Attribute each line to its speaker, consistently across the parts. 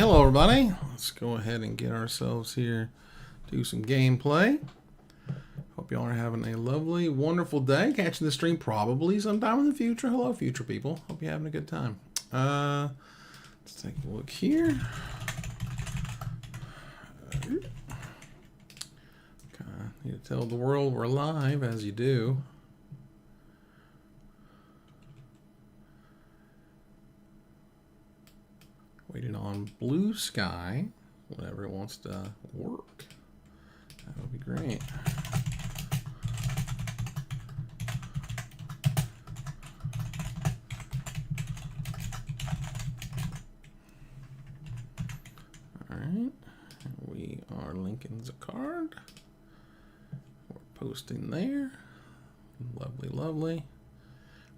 Speaker 1: hello everybody. Let's go ahead and get ourselves here, do some gameplay. Hope y'all are having a lovely, wonderful day. Catching the stream probably sometime in the future. Hello, future people. Hope you're having a good time. Let's take a look here. Need to tell the world we're live, as you do. Waiting on Blue Sky whenever it wants to work. That would be great. All right, we are linking the card. We're posting there. Lovely, lovely.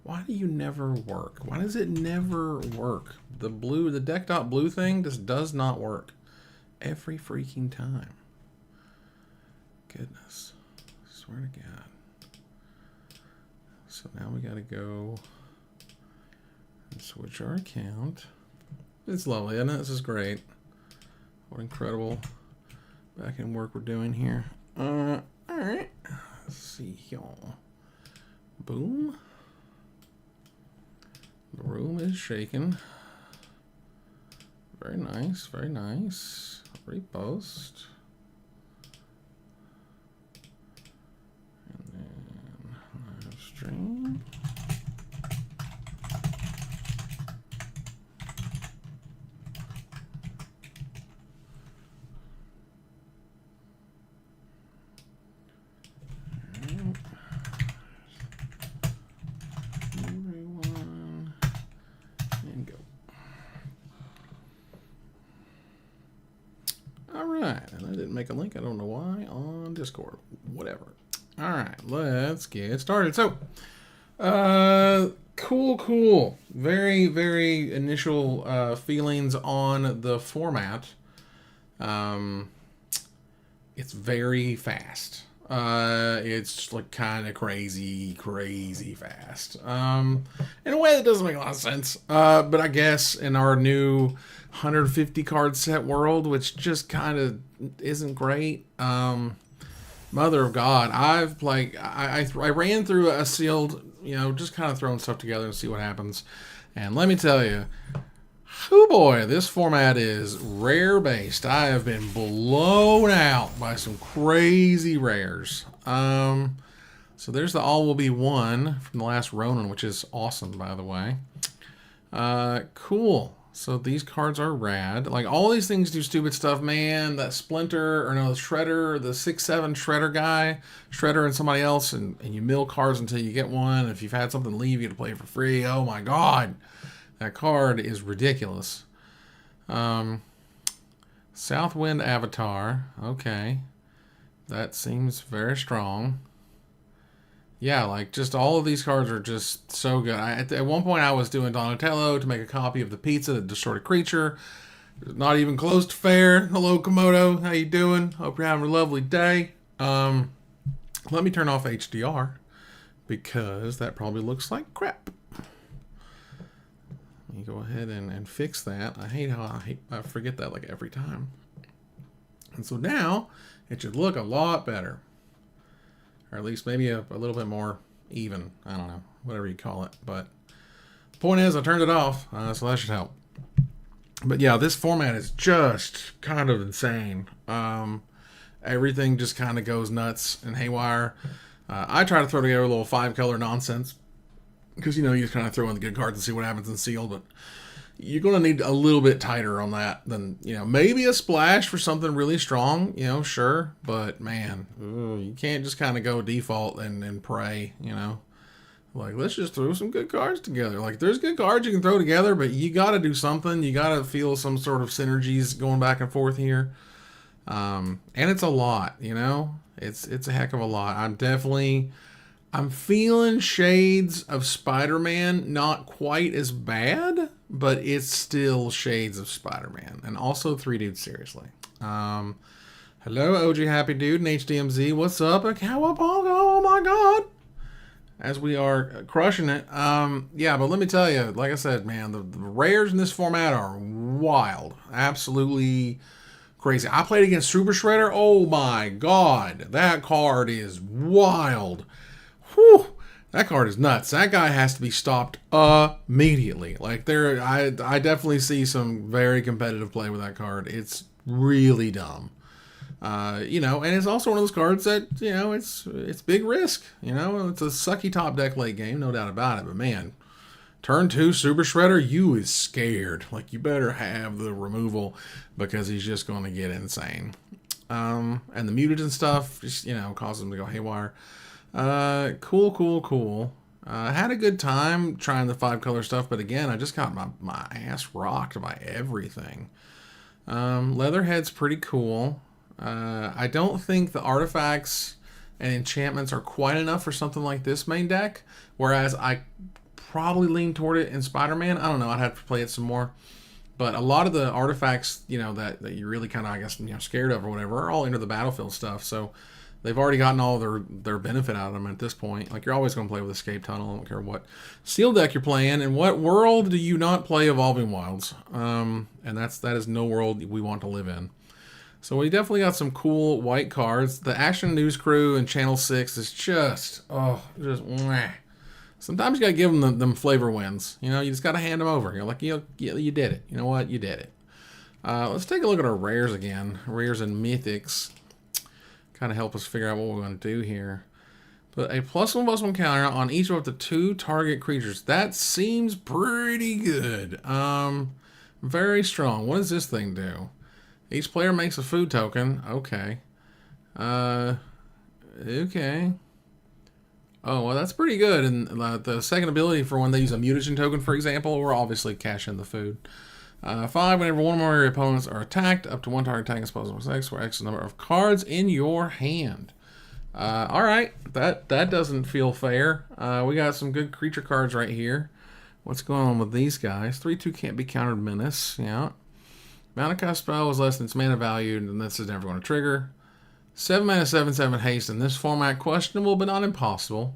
Speaker 1: Why do you never work? Why does it never work? The deck.blue thing just does not work every freaking time. Goodness. I swear to God. So now we gotta go and switch our account. It's lovely, isn't it? This is great. What incredible back end work we're doing here. Alright. Let's see y'all. Boom. The room is shaking. Very nice, very nice. Repost. And then live stream. And I didn't make a link, I don't know why, on Discord. Whatever. Alright, let's get started. So, cool. Very, very initial feelings on the format. It's very fast. It's like kind of crazy fast. In a way that doesn't make a lot of sense. But I guess in our new 150 card set world, which just kind of isn't great. Mother of God, I ran through a sealed, just kind of throwing stuff together and see what happens. And let me tell you, oh boy, this format is rare based. I have been blown out by some crazy rares. So there's the All Will Be One from the last Ronin, which is awesome, by the way. Cool. So these cards are rad. Like, all these things do stupid stuff, man. That Splinter, or no, the Shredder, the 6/7 Shredder guy, Shredder and somebody else, and you mill cards until you get one. If you've had something leave, you to play for free. Oh my God. That card is ridiculous. Southwind Avatar. Okay. That seems very strong. Yeah, like, just all of these cards are just so good. At one point, I was doing Donatello to make a copy of the pizza, the distorted creature. Not even close to fair. Hello, Komodo. How you doing? Hope you're having a lovely day. Let me turn off HDR, because that probably looks like crap. Let me go ahead and fix that. I hate how I forget that like every time. And so now, it should look a lot better. Or at least maybe a little bit more even. I don't know. Whatever you call it. But the point is, I turned it off. So that should help. But yeah, this format is just kind of insane. Everything just kind of goes nuts and haywire. I try to throw together a little 5-color nonsense. Because, you just kind of throw in the good cards and see what happens in sealed. But you're going to need a little bit tighter on that than, maybe a splash for something really strong, sure. But, man, you can't just kind of go default and pray, Like, let's just throw some good cards together. Like, there's good cards you can throw together, but you got to do something. You got to feel some sort of synergies going back and forth here. And it's a lot, It's a heck of a lot. I'm feeling shades of Spider-Man, not quite as bad, but it's still shades of Spider-Man. And also 3 Dudes Seriously. Hello, OG Happy Dude and HDMZ. What's up? Oh my God. as we are crushing it. Yeah, but let me tell you, like I said, man, the rares in this format are wild. Absolutely crazy. I played against Super Shredder. Oh my god, that card is wild. Whew. That card is nuts. That guy has to be stopped immediately. Like I definitely see some very competitive play with that card. It's really dumb. You know, and it's also one of those cards that, you know, it's big risk. You know, it's a sucky top deck late game, no doubt about it. But man, turn 2 Super Shredder, you is scared. Like, you better have the removal because he's just going to get insane. And the muted and stuff just, you know, causes him to go haywire. Cool. Had a good time trying the 5-color stuff, but again, I just got my ass rocked by everything. Leatherhead's pretty cool. I don't think the artifacts and enchantments are quite enough for something like this main deck, whereas I probably lean toward it in Spider-Man. I don't know, I'd have to play it some more. But a lot of the artifacts, you know, that you're really kind of, I guess, you know, scared of or whatever, are all into the battlefield stuff. So they've already gotten all their benefit out of them at this point. Like, you're always going to play with Escape Tunnel. I don't care what seal deck you're playing. In what world do you not play Evolving Wilds? And that is no world we want to live in. So we definitely got some cool white cards. The Action News Crew and Channel 6 is just mwah. Sometimes you got to give them them flavor wins. You know, you just got to hand them over. You're like, you did it. You know what? You did it. Let's take a look at our rares again. Rares and mythics. Kind of help us figure out what we're going to do here. But a +1/+1 counter on each of the 2 target creatures. That seems pretty good. Very strong. What does this thing do? Each player makes a food token. Okay. Okay. Oh, well, that's pretty good. And the second ability for when they use a mutagen token, for example, we're obviously cashing the food. 5, whenever one or more of your opponents are attacked, up to 1 target attacking opposing with X, where X is the number of cards in your hand. All right. That doesn't feel fair. We got some good creature cards right here. What's going on with these guys? 3/2 can't be countered menace. Yeah. Mana spell is less than its mana value, and this is never going to trigger. 7 mana, 7/7 haste in this format. Questionable, but not impossible.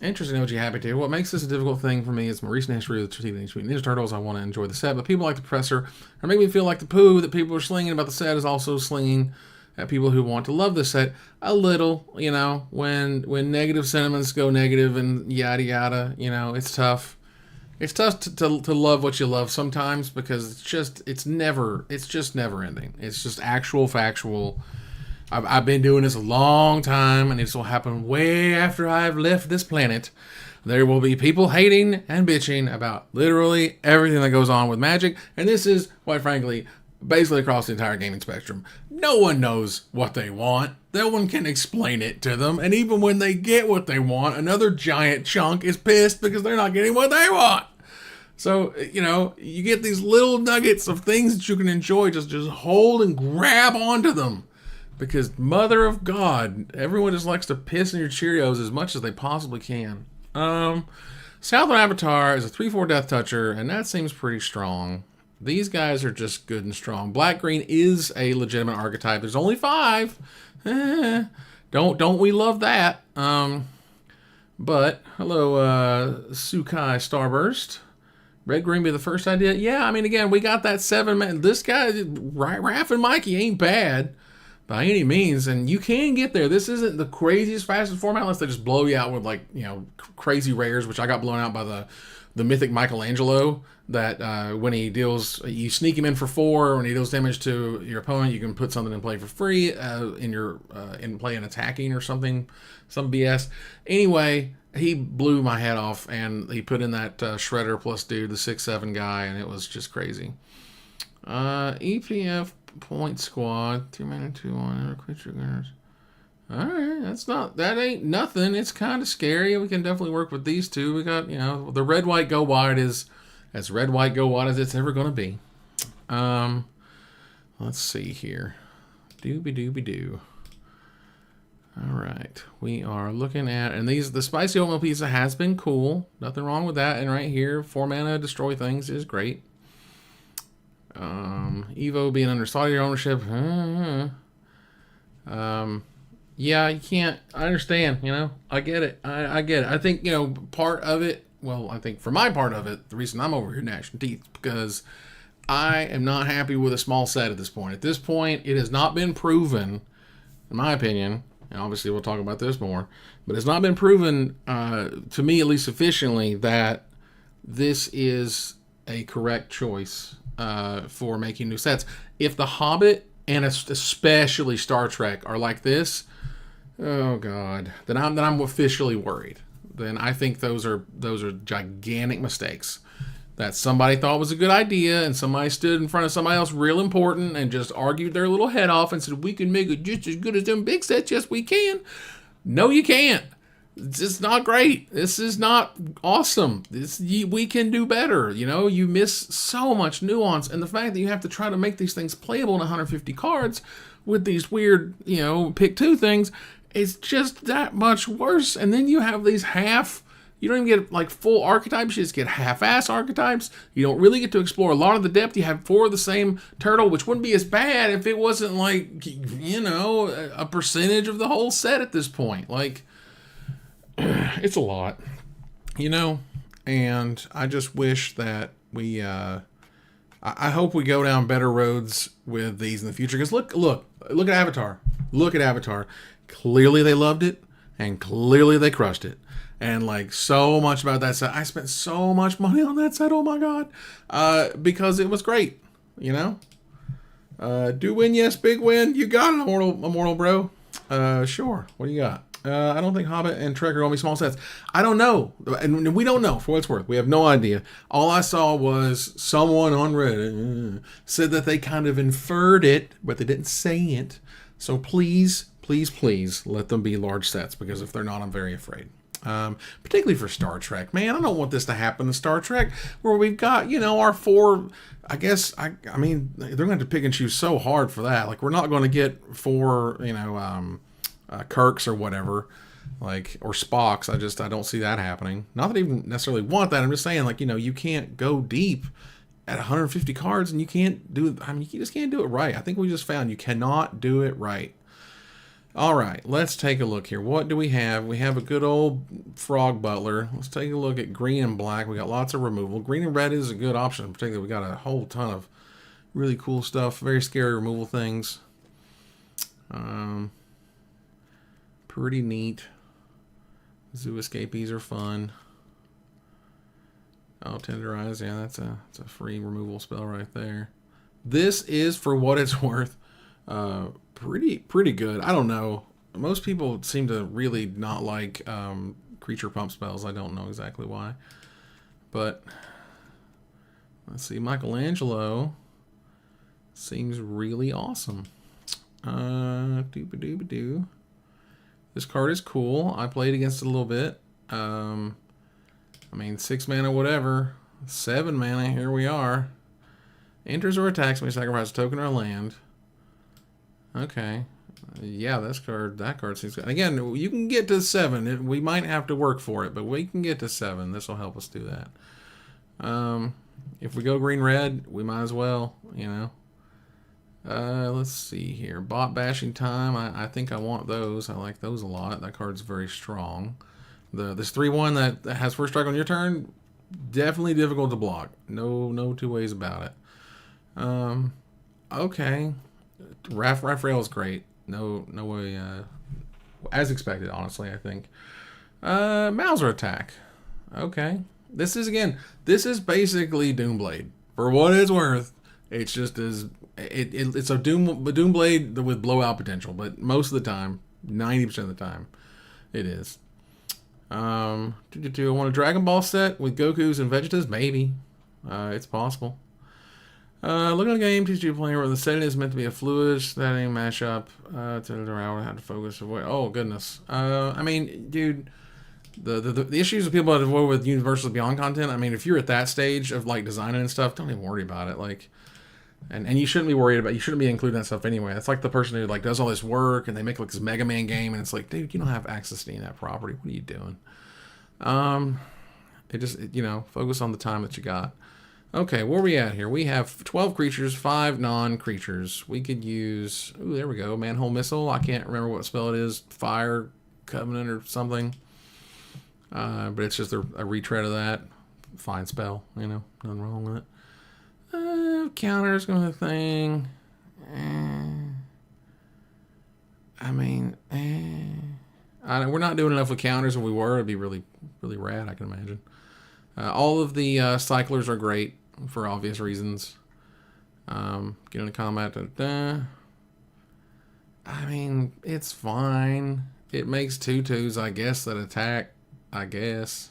Speaker 1: Interesting what you happy to. What makes this a difficult thing for me is my recent history with Teenage Mutant Ninja Turtles. I want to enjoy the set, but people like the presser or make me feel like the poo that people are slinging about the set is also slinging at people who want to love the set a little. You know, when negative sentiments go negative and yada yada, you know, it's tough. It's tough to love what you love sometimes because it's just never ending. It's just actual factual. I've been doing this a long time, and this will happen way after I've left this planet. There will be people hating and bitching about literally everything that goes on with Magic, and this is, quite frankly, basically across the entire gaming spectrum. No one knows what they want. No one can explain it to them, and even when they get what they want, another giant chunk is pissed because they're not getting what they want. So, you know, you get these little nuggets of things that you can enjoy. Just hold and grab onto them. Because, mother of God, everyone just likes to piss in your Cheerios as much as they possibly can. Southern Avatar is a 3/4 Death Toucher, and that seems pretty strong. These guys are just good and strong. Black-green is a legitimate archetype. There's only 5. Don't we love that? But, hello, Sukai Starburst. Red-green be the first idea? Yeah, I mean, again, we got that 7 man. This guy, Raph and Mikey ain't bad by any means, and you can get there. This isn't the craziest, fastest format unless they just blow you out with, like, you know, crazy rares, which I got blown out by the mythic Michelangelo, that when he deals, you sneak him in for 4, when he deals damage to your opponent, you can put something in play for free in play and attacking or something, some BS. Anyway, he blew my head off, and he put in that Shredder plus dude, the 6/7 guy, and it was just crazy. EPF Point Squad, 3 mana, 2/1, creature gunners. Alright, that ain't nothing. It's kind of scary. We can definitely work with these two. We got, you know, the red, white, go wide is as red, white, go wide as it's ever going to be. Let's see here. Doobie-doobie-doo. Alright, we are looking at, and the spicy oatmeal pizza has been cool. Nothing wrong with that. And right here, 4 mana, destroy things is great. Evo being under Saudi ownership. Yeah, you can't. I understand. I get it. I get it. I think part of it. Well, I think for my part of it, the reason I'm over here gnashing teeth is because I am not happy with a small set at this point. At this point, it has not been proven, in my opinion, and obviously we'll talk about this more, but it's not been proven, to me at least sufficiently, that this is a correct choice for making new sets. If The Hobbit and especially Star Trek are like this, oh god, then I'm officially worried. Then I think those are gigantic mistakes that somebody thought was a good idea, and somebody stood in front of somebody else real important and just argued their little head off and said, we can make it just as good as them big sets. Yes, we can. No, you can't. It's just not great. This is not awesome. We can do better. You miss so much nuance, and the fact that you have to try to make these things playable in 150 cards with these weird, pick two things, it's just that much worse. And then you have these you don't even get like full archetypes. You just get half-ass archetypes. You don't really get to explore a lot of the depth. You have 4 of the same turtle, which wouldn't be as bad if it wasn't like, a percentage of the whole set at this point. Like, it's a lot, and I just wish that we, I hope we go down better roads with these in the future. Because look at Avatar. Look at Avatar. Clearly they loved it, and clearly they crushed it. And like so much about that set, I spent so much money on that set. Oh my god, because it was great. Do win, yes, big win. You got it, immortal bro. Sure. What do you got? I don't think Hobbit and Trek are only small sets. I don't know, and we don't know for what it's worth. We have no idea. All I saw was someone on Reddit said that they kind of inferred it, but they didn't say it. So please let them be large sets, because if they're not, I'm very afraid. Particularly for Star Trek, man. I don't want this to happen to Star Trek, where we've got, our 4, I guess, I mean, they're going to have to pick and choose so hard for that. Like, we're not going to get 4, Kirks or whatever, like, or Spocks. I don't see that happening. Not that I even necessarily want that. I'm just saying, like, you can't go deep at 150 cards, and you can't do it. I mean, you just can't do it right. I think we just found you cannot do it right. All right, let's take a look here. What do we have? We have a good old Frog Butler. Let's take a look at green and black. We got lots of removal. Green and red is a good option. Particularly, we got a whole ton of really cool stuff. Very scary removal things. Pretty neat. Zoo escapees are fun. Oh, tenderize. Yeah, that's a free removal spell right there. This is, for what it's worth, pretty good. I don't know. Most people seem to really not like creature pump spells. I don't know exactly why. But let's see. Michelangelo seems really awesome. Doop-a-doop-a-doo. This card is cool. I played against it a little bit. I mean, 6 mana, whatever. 7 mana, here we are. Enters or attacks when we sacrifice a token or a land. Okay. Yeah, that card seems good. Again, you can get to 7. We might have to work for it, but we can get to 7. This will help us do that. If we go green-red, we might as well, Let's see here. Bot bashing time. I think I want those. I like those a lot. That card's very strong. This 3/1 that has first strike on your turn, definitely difficult to block. No two ways about it. Okay. Raphael is great. No way. As expected, honestly, I think. Mauser attack. Okay. This is basically Doomblade. For what it's worth, it's just it's a Doomblade with blowout potential, but most of the time, 90% of the time, it is. I want a Dragon Ball set with Gokus and Vegetas? Maybe. It's possible. Looking at the game, teach you playing where the setting is meant to be a fluid setting mashup. I have to focus. Oh, goodness. I mean, dude, the issues that people have to avoid with Universal Beyond content, I mean, if you're at that stage of, like, designing and stuff, don't even worry about it. Like, and you shouldn't be worried about, you shouldn't be including that stuff anyway. It's like the person who, like, does all this work and they make, like, this Mega Man game, and it's like, dude, you don't have access to any of that property. What are you doing? Focus on the time that you got. Okay, where are we at here? We have 12 creatures, 5 non-creatures. We could use... Ooh, there we go. Manhole Missile. I can't remember what spell it is. Fire Covenant or something. But it's just a retread of that. Fine spell, you know. Nothing wrong with it. Counters going to thing. I mean... we're not doing enough with counters. If we were, it'd be really, really rad, I can imagine. All of the cyclers are great for obvious reasons. Get into combat. I mean, it's fine. It makes 2/2s, I guess, that attack. I guess.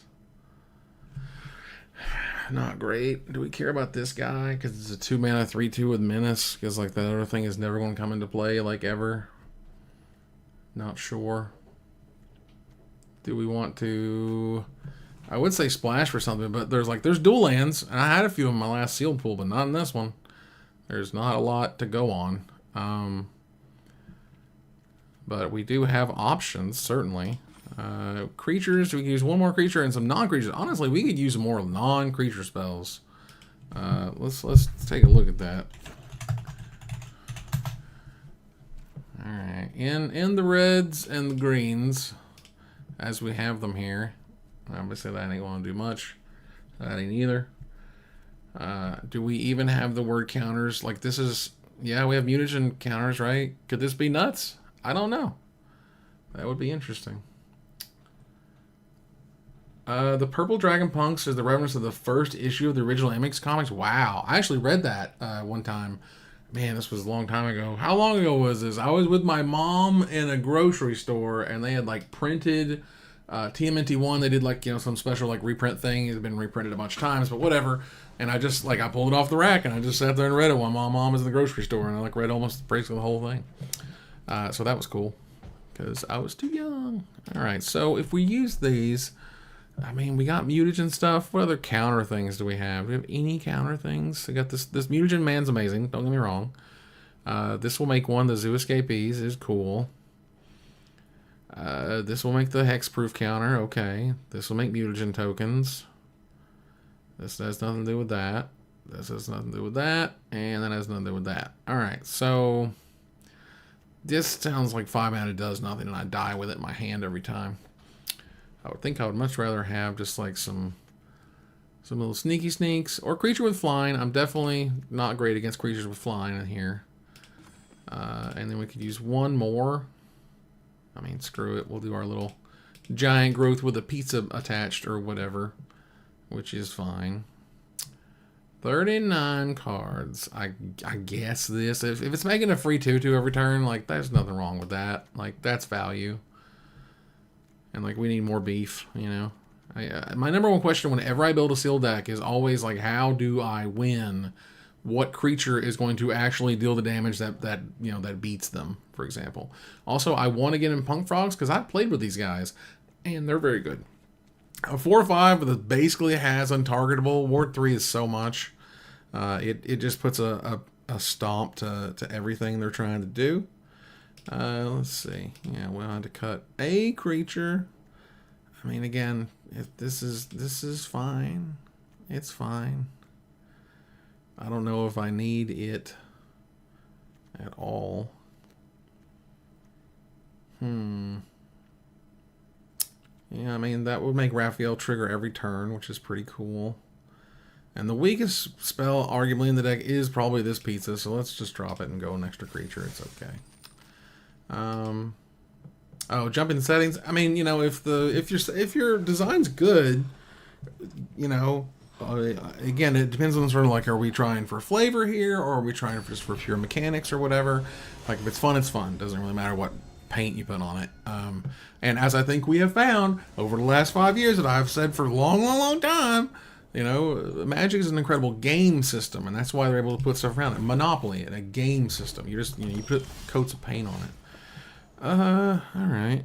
Speaker 1: Not great. Do we care about this guy? Because it's a 2 mana 3/2 with Menace. Because like that other thing is never going to come into play, like ever. Not sure. Do we want to... I would say splash for something, but there's dual lands, and I had a few in my last sealed pool, but not in this one. There's not a lot to go on. But we do have options, certainly. Creatures, we can use one more creature and some non-creatures. Honestly, we could use more non-creature spells. Let's take a look at that. Alright, in the reds and the greens, as we have them here. Obviously, that ain't going to do much. That ain't either. Do we even have the word counters? Like, this is... Yeah, we have mutagen counters, right? Could this be nuts? I don't know. That would be interesting. The Purple Dragon Punks is the reference to the first issue of the original MX comics. Wow. I actually read that one time. Man, this was a long time ago. How long ago was this? I was with my mom in a grocery store, and they had, like, printed... TMNT 1, they did like, you know, some special like reprint thing. It's been reprinted a bunch of times, but whatever. And I just like, I pulled it off the rack and I just sat there and read it while my mom was in the grocery store, and I like read almost basically the whole thing. So that was cool because I was too young. All right, so if we use these, I mean, we got mutagen stuff. What other counter things do we have? Do we have any counter things? I got this mutagen man's amazing. Don't get me wrong. This will make one. The Zoo Escapees is cool. This will make the hexproof counter. Okay. This will make mutagen tokens. This has nothing to do with that. This has nothing to do with that. And that has nothing to do with that. Alright, so... This sounds like 5 mana does nothing, and I die with it in my hand every time. I would think I would much rather have just like some little sneaky sneaks. Or creature with flying. I'm definitely not great against creatures with flying in here. And then we could use one more. I mean, screw it. We'll do our little giant growth with a pizza attached or whatever, which is fine. 39 cards. I guess this. If it's making a free 2/2 every turn, like, there's nothing wrong with that. Like, that's value. And, like, we need more beef, you know? My number one question whenever I build a sealed deck is always, like, how do I win? What creature is going to actually deal the damage that you know, that beats them, for example. Also, I want to get in Punk Frogs because I've played with these guys, and they're very good. A 4/5 that basically has untargetable. Ward 3 is so much. It just puts a stomp to everything they're trying to do. Let's see. Yeah, we'll have to cut a creature. I mean, again, if this is fine. It's fine. I don't know if I need it at all. Yeah, I mean, that would make Raphael trigger every turn, which is pretty cool. And the weakest spell, arguably, in the deck is probably this pizza, so let's just drop it and go an extra creature. It's okay. Oh, jump in settings. I mean, you know, if your design's good, you know... again, it depends on sort of like, are we trying for flavor here, or are we trying just for pure mechanics or whatever? Like, if it's fun, it's fun. Doesn't really matter what paint you put on it. And as I think we have found over the last 5 years that I've said for a long time, you know, Magic is an incredible game system, and that's why they're able to put stuff around it. Monopoly, a game system. You just, you know, you put coats of paint on it. All right.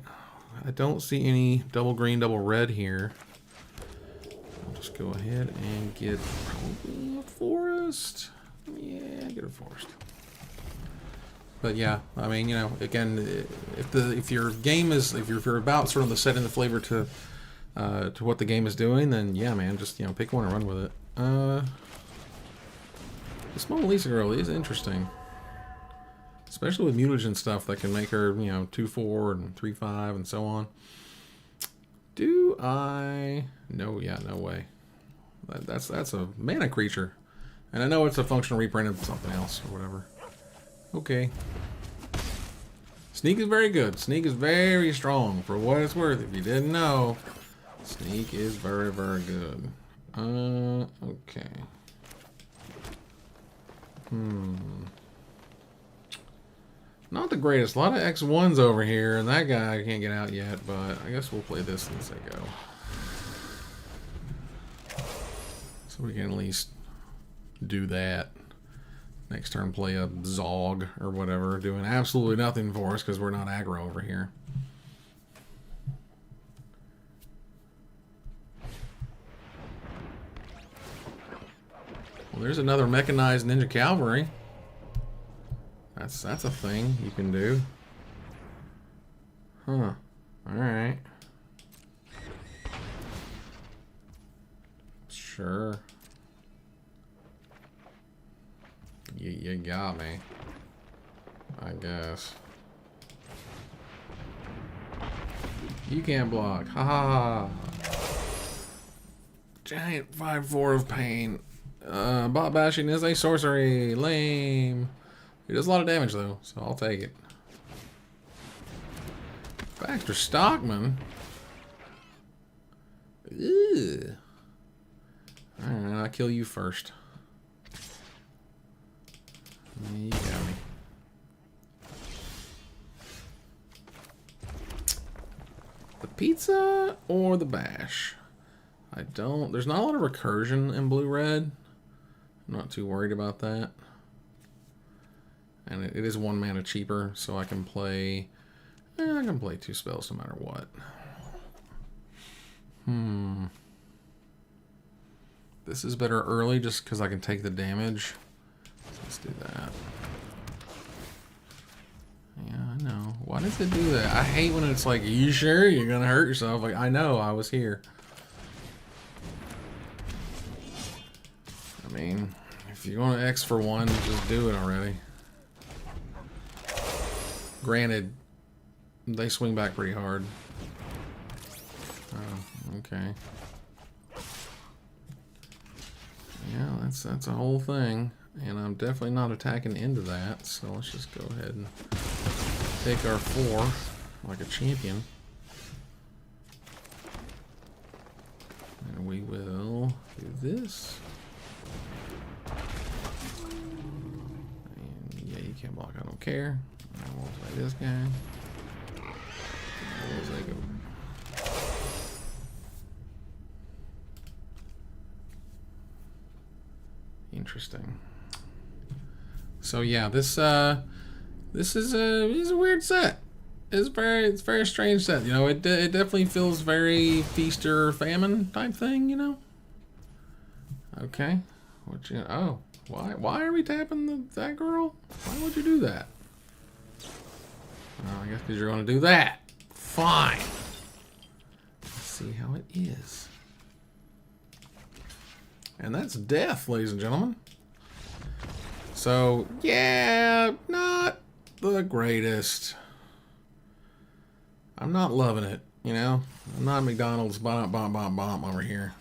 Speaker 1: I don't see any double green, double red here. Just go ahead and get probably a forest. Yeah, get a forest. But yeah, I mean, you know, again, if your game is, if you're about sort of the setting the flavor to what the game is doing, then yeah, man, just, you know, pick one and run with it. This Mona Lisa girl is interesting. Especially with mutagen stuff that can make her, you know, 2/4 and 3/5 and so on. Do I... No, yeah, no way. That's a mana creature. And I know it's a functional reprint of something else or whatever. Okay. Sneak is very good. Sneak is very strong for what it's worth. If you didn't know, Sneak is very, very good. Okay. Not the greatest. A lot of X1s over here, and that guy can't get out yet, but I guess we'll play this and say go. So we can at least do that. Next turn play a Zog or whatever, doing absolutely nothing for us because we're not aggro over here. Well, there's another mechanized ninja cavalry. That's a thing you can do. Huh. Alright. Sure. You got me. I guess. You can't block. Ha ha ha. Giant 5/4 of pain. Bot bashing is a sorcery. Lame. It does a lot of damage though, so I'll take it. Baxter Stockman. Ew. Alright, I'll kill you first. You got me. The pizza or the bash? There's not a lot of recursion in blue-red. I'm not too worried about that. And it is 1 mana cheaper, so I can play... I can play 2 spells no matter what. This is better early just because I can take the damage. So let's do that. Yeah, I know. Why does it do that? I hate when it's like, are you sure you're going to hurt yourself? Like, I know, I was here. I mean, if you're going to X for 1, just do it already. Granted, they swing back pretty hard. Oh, okay. Yeah, that's a whole thing. And I'm definitely not attacking into that, so let's just go ahead and take our 4 like a champion. And we will do this. And yeah, you can't block, I don't care. And we'll play this guy. Where's that go? Interesting. So yeah, this is a weird set. It's very strange set. You know, it definitely feels very feast or famine type thing. You know. Okay. Why are we tapping that girl? Why would you do that? I guess because you're going to do that. Fine. Let's see how it is. And that's death, ladies and gentlemen. So, yeah, not the greatest. I'm not loving it, you know? I'm not McDonald's bomb over here.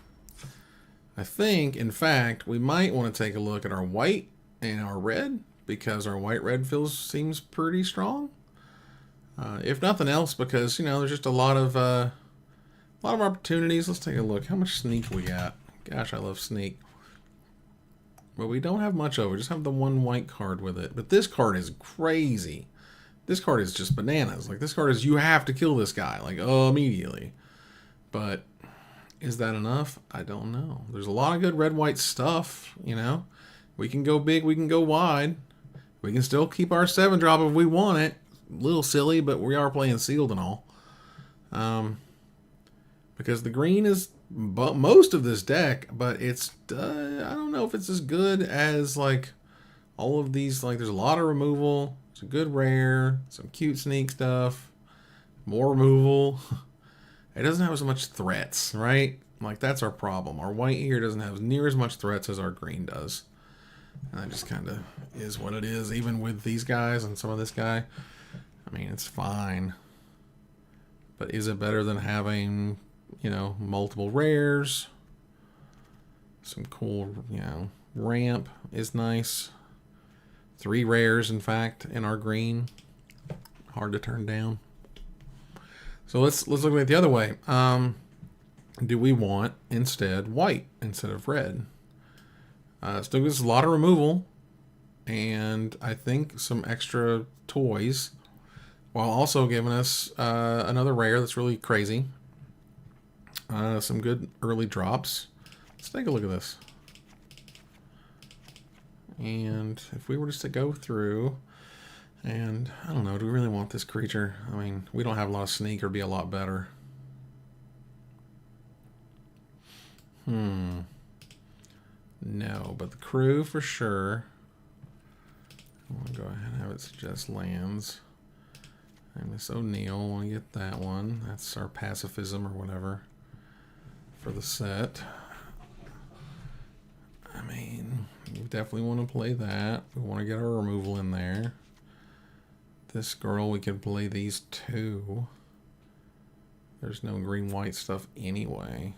Speaker 1: I think, in fact, we might want to take a look at our white and our red, because our white-red seems pretty strong. If nothing else, because, you know, there's just a lot of opportunities. Let's take a look. How much sneak we got? Gosh, I love sneak. But we don't have much of it. We just have the 1 white card with it. But this card is crazy. This card is just bananas. Like, this card is, you have to kill this guy. Like, immediately. But is that enough? I don't know. There's a lot of good red-white stuff, you know. We can go big, we can go wide. We can still keep our 7-drop if we want it. A little silly, but we are playing sealed and all. Because the green is most of this deck, but it's I don't know if it's as good as like all of these. Like, there's a lot of removal, it's a good rare, some cute sneak stuff, more removal. It doesn't have as much threats, right? Like, that's our problem. Our white here doesn't have near as much threats as our green does. And that just kind of is what it is, even with these guys and some of this guy. I mean, it's fine. But is it better than having, you know, multiple rares? Some cool, you know, ramp is nice. 3 rares, in fact, in our green. Hard to turn down. So let's look at it the other way. Do we want instead white instead of red? Still gives a lot of removal, and I think some extra toys, while also giving us another rare that's really crazy. Some good early drops. Let's take a look at this. And if we were just to go through, and I don't know, do we really want this creature? I mean, we don't have a lot of sneak, or be a lot better. No, but the crew for sure. I want to go ahead and have it suggest lands. And Miss O'Neill, I want to get that one. That's our pacifism or whatever for the set. I mean, we definitely want to play that. We want to get our removal in there. This girl, we can play these 2. There's no green-white stuff anyway.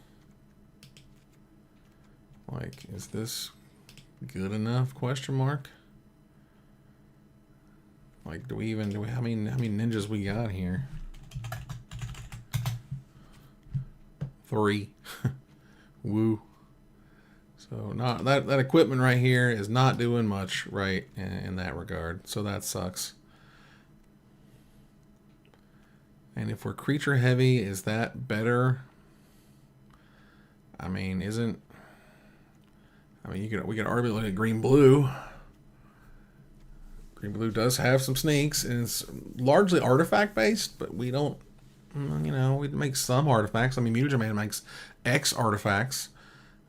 Speaker 1: Like, is this good enough? Question mark. Like, do we how many ninjas we got here? 3. Woo. So not that equipment right here is not doing much right in that regard. So that sucks. And if we're creature heavy, is that better? I mean, we could argue look at green blue. Green blue does have some sneaks, and it's largely artifact based, but we don't, you know, we make some artifacts. I mean, Mutagen Man makes X artifacts.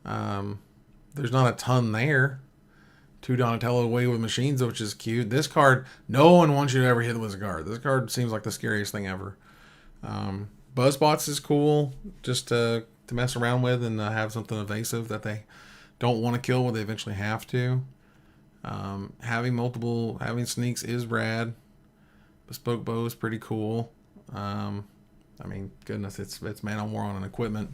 Speaker 1: There's not a ton there. 2 Donatello away with machines, which is cute. This card, no one wants you to ever hit with a card. This card seems like the scariest thing ever. Buzzbots is cool, just to mess around with and have something evasive that they don't want to kill, but they eventually have to. Having sneaks is rad. Bespoke bow is pretty cool. I mean, goodness, it's Man on War on an equipment.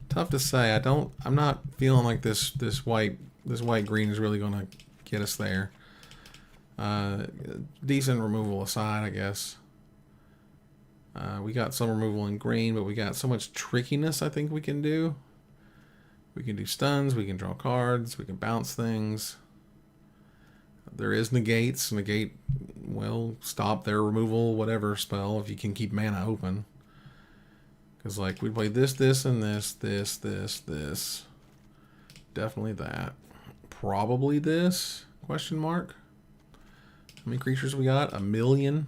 Speaker 1: Tough to say. I'm not feeling like this white green is really gonna get us there. Decent removal aside, I guess. We got some removal in green, but we got so much trickiness I think we can do. We can do stuns, we can draw cards, we can bounce things. There is negates. Negate will stop their removal, whatever spell, if you can keep mana open. Because, like, we play this, and this. Definitely that. Probably this? Question mark. How many creatures we got? 1 million.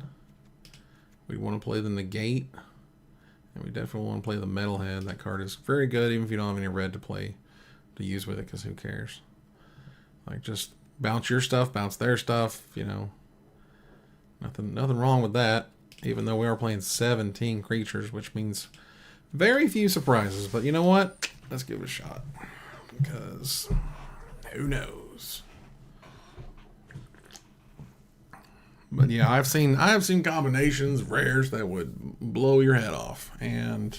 Speaker 1: We want to play the negate. And we definitely want to play the metalhead. That card is very good, even if you don't have any red to use with it, because who cares? Like, just bounce your stuff, bounce their stuff, you know. Nothing wrong with that. Even though we are playing 17 creatures, which means very few surprises. But you know what? Let's give it a shot. Because who knows? But yeah, I've seen combinations of rares that would blow your head off, and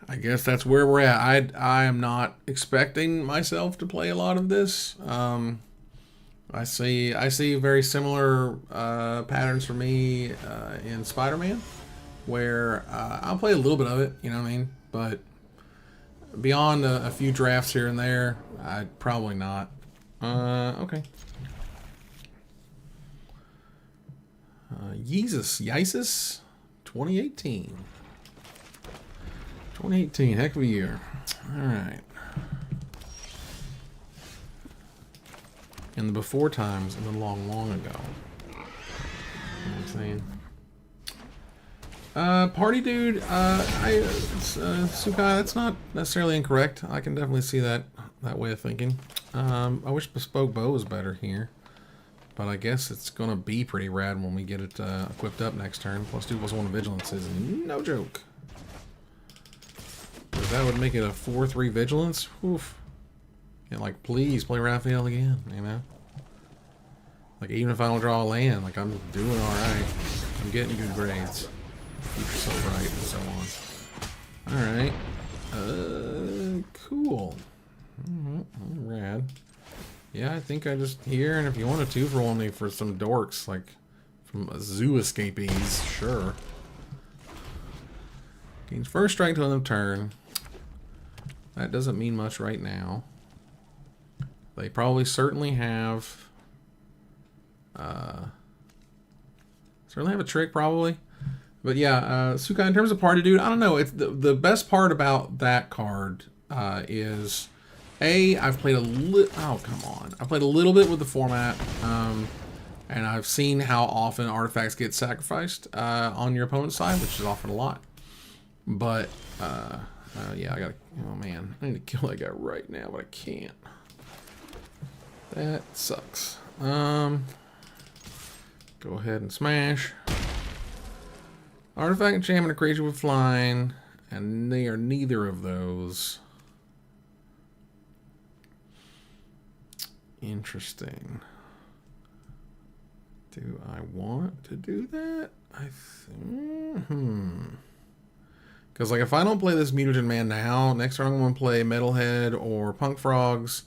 Speaker 1: I guess that's where we're at. I am not expecting myself to play a lot of this. I see very similar patterns for me in Spider-Man, where I'll play a little bit of it, you know what I mean? But beyond a few drafts here and there, I'd probably not. Okay. Yeezus, 2018. 2018, heck of a year. Alright. In the before times, and the long, long ago. You know what I'm saying? Party dude, Sukai, that's not necessarily incorrect. I can definitely see that way of thinking. I wish Bespoke Bow was better here. But I guess it's going to be pretty rad when we get it equipped up next turn. +2/+1 Vigilance is no joke. because that would make it a 4-3 vigilance. Oof. And like, please play Raphael again, you know? Like, even if I don't draw a land, like, I'm doing alright. I'm getting good grades. Keep yourself right, and so on. Alright. Cool. Rad. Yeah, I think I just here, and if you want a 2-for-1 me for some dorks, like, from zoo escapees, sure. Gains first strike to end of turn. That doesn't mean much right now. They probably certainly have a trick, probably. But yeah, Sukai, in terms of party dude, I don't know. It's the best part about that card is I've played a little. Oh, come on! I played a little bit with the format, and I've seen how often artifacts get sacrificed on your opponent's side, which is often a lot. But yeah, I gotta. Oh man, I need to kill that guy right now, but I can't. That sucks. Go ahead and smash. Artifact, enchantment, a creature with flying, and they are neither of those. Interesting. Do I want to do that? Because like if I don't play this Mutagen Man now, next turn I'm going to play Metalhead or Punk Frogs.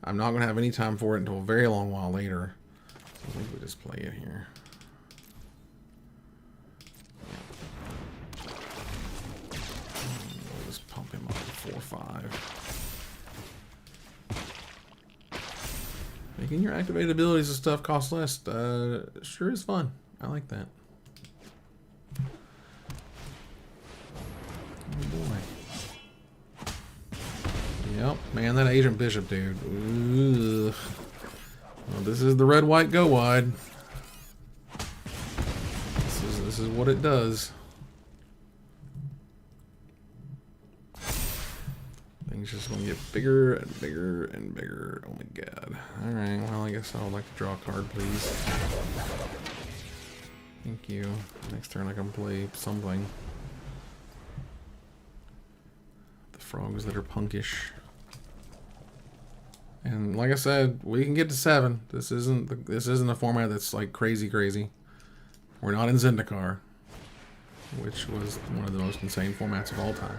Speaker 1: I'm not going to have any time for it until a very long while later. So I think we just play it here. We'll just pump him up to 4-5. Making your activated abilities and stuff cost less sure is fun. I like that. Oh boy. Yep, man, that Agent Bishop, dude. Ugh. Well, this is the red, white, go wide. This is what it does. Things just gonna get bigger and bigger and bigger. Oh my god. Alright, well, I guess I would like to draw a card, please. Thank you. Next turn I can play something. The frogs that are punkish. And like I said, we can get to 7. This isn't a format that's like crazy. We're not in Zendikar, which was one of the most insane formats of all time.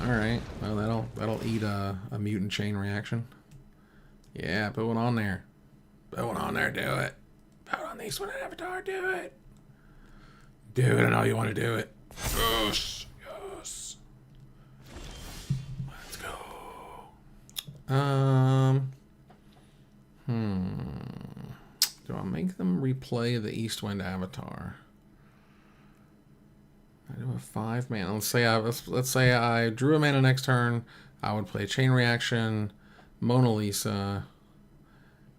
Speaker 1: All right, well that'll eat a mutant chain reaction. Yeah, put one on there. Put one on there. Do it. Put on the East Wind Avatar. Do it. Do it. I know you want to do it. Yes. Let's go. Do I make them replay the East Wind Avatar? I do a 5-mana. Let's say I drew a mana next turn. I would play Chain Reaction, Mona Lisa.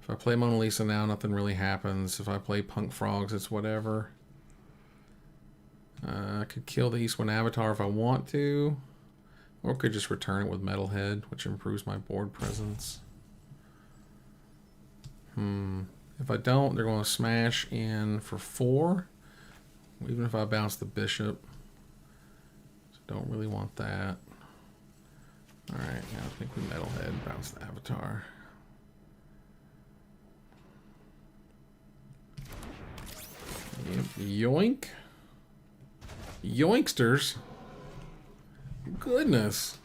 Speaker 1: If I play Mona Lisa now, nothing really happens. If I play Punk Frogs, it's whatever. I could kill the East Wind Avatar if I want to. Or could just return it with Metalhead, which improves my board presence. If I don't, they're going to smash in for 4. Even if I bounce the bishop. So don't really want that. Alright, now I think we Metalhead, bounce the Avatar. Yep. Yoink. Yoinksters. Goodness.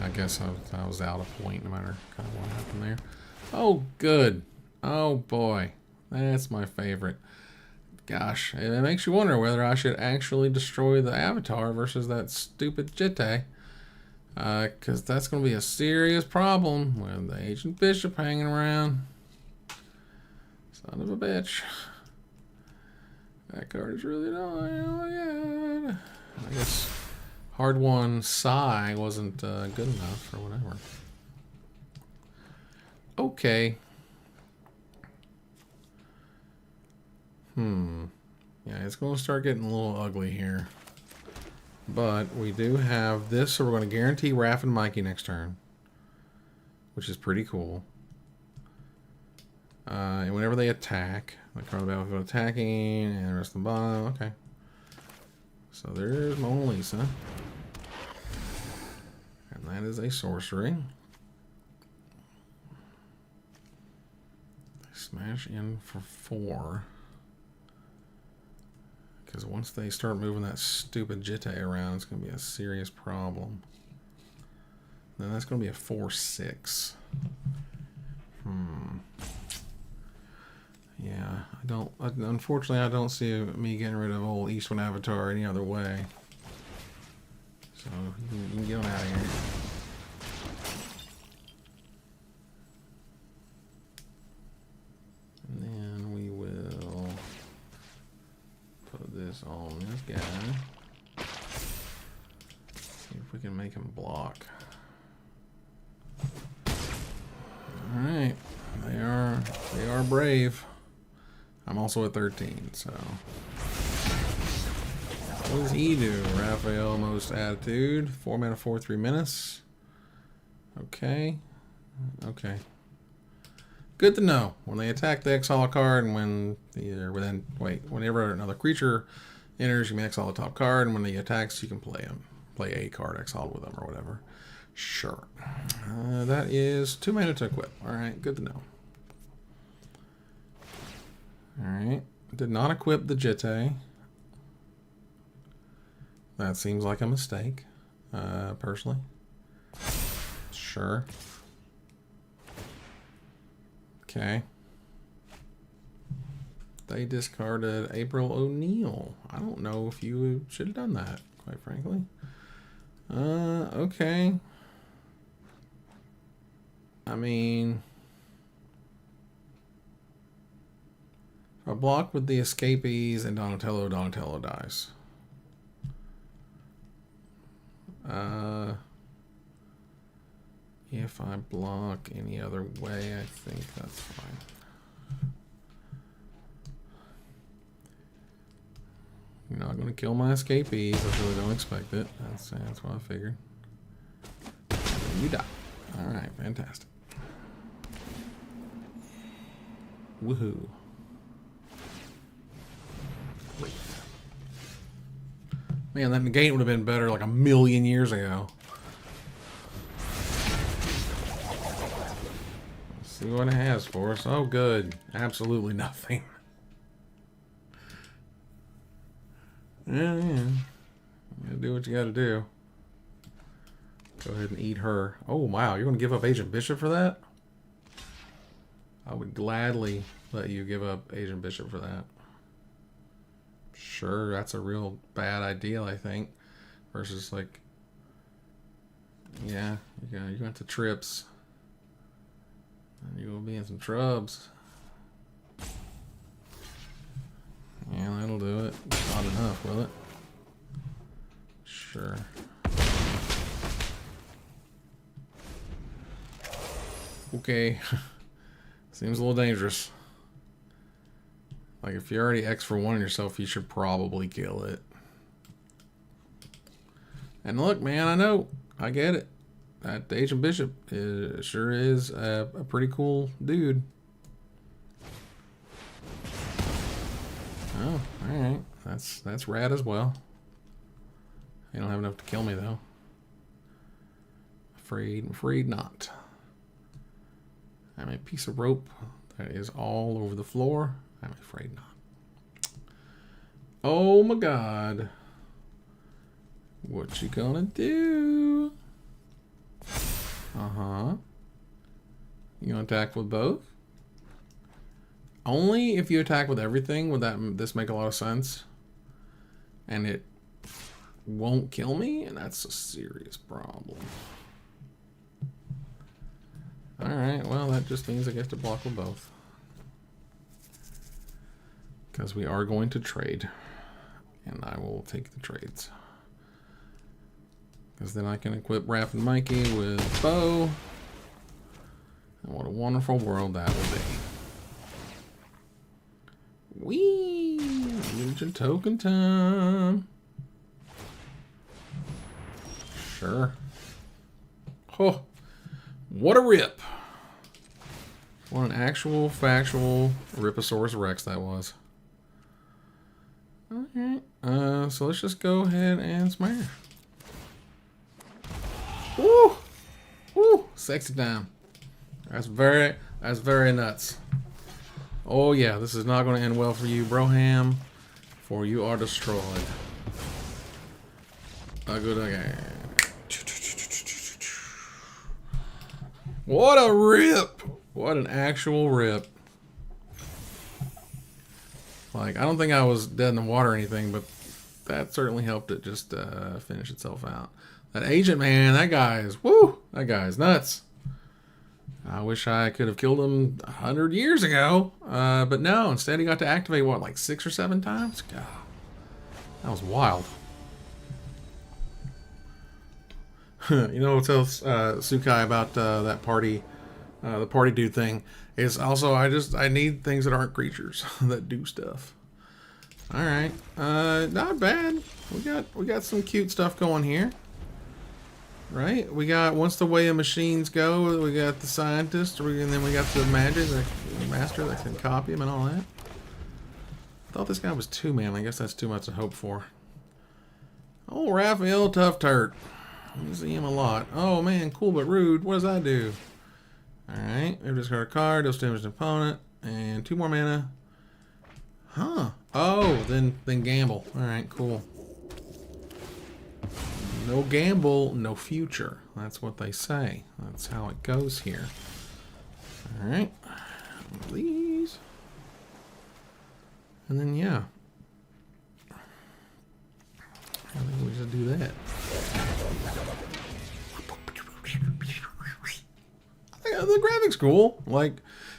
Speaker 1: I guess I was out of point no matter kind of what happened there. Oh, good. Oh, boy. That's my favorite. Gosh, it makes you wonder whether I should actually destroy the Avatar versus that stupid Jitte. Because that's going to be a serious problem with the Agent Bishop hanging around. Son of a bitch. That card is really annoying. Oh my god. I guess hard one Psy wasn't good enough or whatever. Okay. Yeah, it's going to start getting a little ugly here. But we do have this, so we're going to guarantee Raph and Mikey next turn, which is pretty cool. And whenever they attack, like card of the battlefield attacking, and rest of the bottom. Okay. So there's Mona Lisa. And that is a sorcery. Smash in for 4. Because once they start moving that stupid Jitte around, it's going to be a serious problem. Then that's going to be a 4/6. Yeah, unfortunately, I don't see me getting rid of old Eastwind Avatar any other way. So, you can get on out of here. And then we will put this on this guy. See if we can make him block. Alright, they are brave. I'm also at 13, so. What does he do? Raphael, most attitude. 4 mana, 4/3 menace. Okay. Okay. Good to know. When they attack, they exile a card, and whenever another creature enters, you may exile the top card, and when he attacks, you can play a card exiled with them or whatever. Sure. That is 2 mana to equip. Alright, good to know. Alright. Did not equip the Jitte. That seems like a mistake, personally. Sure. Okay. They discarded April O'Neil. I don't know if you should have done that, quite frankly. Okay. I mean, if I block with the Escapees and Donatello dies. If I block any other way, I think that's fine. You're not going to kill my Escapees. I really don't expect it. That's what I figured. You die. Alright, fantastic. Woohoo. Wait. Man, that negate would have been better like a million years ago. Let's see what it has for us. Oh, good. Absolutely nothing. Yeah. You gotta do what you gotta do. Go ahead and eat her. Oh, wow. You're going to give up Agent Bishop for that? I would gladly let you give up Agent Bishop for that. Sure, that's a real bad idea, I think. Versus, like... Yeah, you got the trips. And you will be in some trubs. Yeah, that'll do it. Not enough, will it? Sure. Okay. Seems a little dangerous. Like, if you already X for 1 yourself, you should probably kill it. And look, man, I know. I get it. That Agent Bishop sure is a pretty cool dude. Oh, alright. That's rad as well. You don't have enough to kill me, though. Afraid not. I'm a piece of rope that is all over the floor. I'm afraid not. Oh my god. What you gonna do? Uh-huh. You gonna attack with both? Only if you attack with everything would this make a lot of sense. And it won't kill me, and that's a serious problem. Alright, well, that just means I get to block with both. Because we are going to trade. And I will take the trades. Because then I can equip Raph and Mikey with bow. And what a wonderful world that will be. Whee! Legion token time. Sure. Oh, what a rip. What an actual, factual Ripposaurus Rex that was. Alright, so let's just go ahead and smash. Woo! Woo! Sexy time. That's very nuts. Oh yeah, this is not going to end well for you, Broham, for you are destroyed. A good again. What a rip! What an actual rip. Like, I don't think I was dead in the water or anything, but that certainly helped it just finish itself out. That agent, man, that guy is, woo! That guy is nuts. I wish I could have killed him 100 years ago, but no, instead he got to activate, what, like 6 or 7 times? God, that was wild. You know what else, Sukai, about that party, the party dude thing, is also I need things that aren't creatures that do stuff. All right, not bad. We got some cute stuff going here, right? We got, once the way of machines go, we got the scientist, and then we got the magic, the master that can copy him and all that. I thought this guy was 2-man. I guess that's too much to hope for. Oh, Raphael Tough Turt. You see him a lot. Oh man, cool but rude. What does that do? Alright, we discard a card, deals damage to an opponent, and 2 more mana. Huh. Oh, then gamble. Alright, cool. No gamble, no future. That's what they say. That's how it goes here. Alright. These. And then yeah. I think we should do that. The graphics cool. Like,